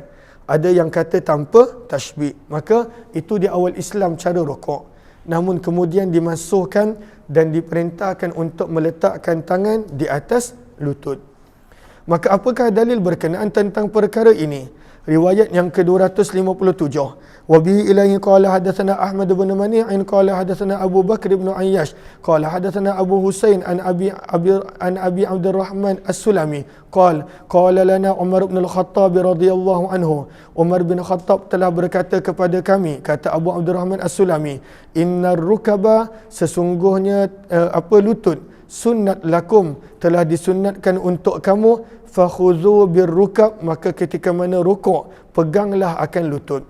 Ada yang kata tanpa tashbih. Maka itu di awal Islam cara rukuk. Namun kemudian dimasukkan dan diperintahkan untuk meletakkan tangan di atas lutut. Maka apakah dalil berkenaan tentang perkara ini? Riwayat yang ke-257. Wa bihi ilaihi qala hadatsana Ahmad bin Mani'in qala hadatsana Abu Bakr bin Ayyash qala hadatsana Abu Husain an Abi Abdurrahman As-Sulami qala lana Umar bin Al-Khattab radhiyallahu anhu. Umar bin Khattab telah berkata kepada kami, kata Abu Abdurrahman As-Sulami, innar rukaba, sesungguhnya lutut, sunnat lakum, telah disunnatkan untuk kamu, fakhudhu birrukab, maka ketika mana rukuk peganglah akan lutut.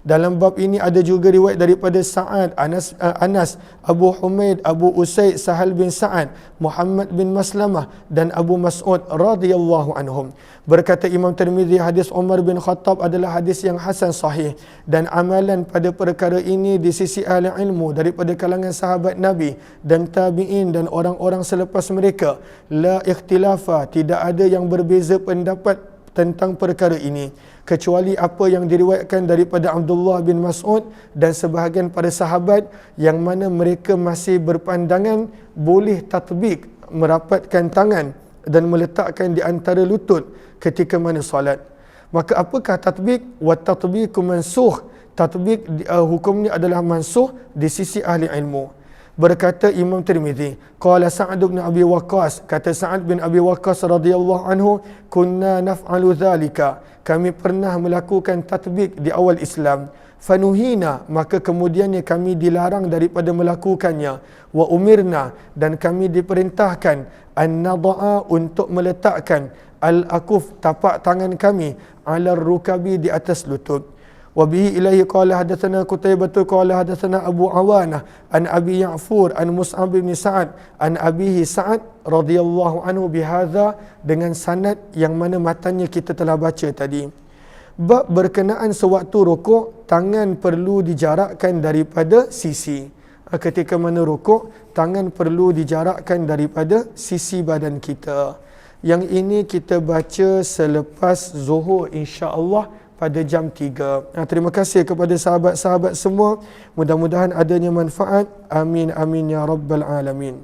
Dalam bab ini ada juga riwayat daripada Sa'ad, Anas, Abu Humaid, Abu Usaid, Sahal bin Sa'ad, Muhammad bin Maslamah dan Abu Mas'ud radhiyallahu anhum. Berkata Imam Tirmizi, hadis Umar bin Khattab adalah hadis yang hasan sahih, dan amalan pada perkara ini di sisi ahli ilmu daripada kalangan sahabat Nabi dan tabi'in dan orang-orang selepas mereka, la ikhtilafa, tidak ada yang berbeza pendapat tentang perkara ini, kecuali apa yang diriwayatkan daripada Abdullah bin Mas'ud dan sebahagian para sahabat yang mana mereka masih berpandangan boleh tatbiq, merapatkan tangan dan meletakkan di antara lutut ketika mana solat. Maka apakah tatbiq? Wa tatbiqu mansukh. Tatbiq hukumnya adalah mansukh di sisi ahli ilmu. Berkata Imam Tirmizi, qala Sa'ad bin Abi Waqqas, kata Sa'ad bin Abi Waqqas radhiyallahu anhu, kunna naf'alu dhalika, kami pernah melakukan tatbiq di awal Islam, fanuhina, maka kemudiannya kami dilarang daripada melakukannya, wa umirna, dan kami diperintahkan an nada'a, untuk meletakkan al-akuf, tapak tangan kami, ala rukabi, di atas lutut. Wabihi ilaihi qala hadatsana Qutaibah qala hadatsana Abu Awanah an Abi Ya'fur an Mus'ab bin Sa'ad an Abihi Sa'ad radhiyallahu anhu bihadza, dengan sanad yang mana matanya kita telah baca tadi. Bab berkenaan sewaktu rukuk, tangan perlu dijarakkan daripada sisi. Ketika mana rukuk, tangan perlu dijarakkan daripada sisi badan kita. Yang ini kita baca selepas zuhur insya-Allah pada jam 3. Terima kasih kepada sahabat-sahabat semua. Mudah-mudahan adanya manfaat. Amin amin ya rabbal alamin.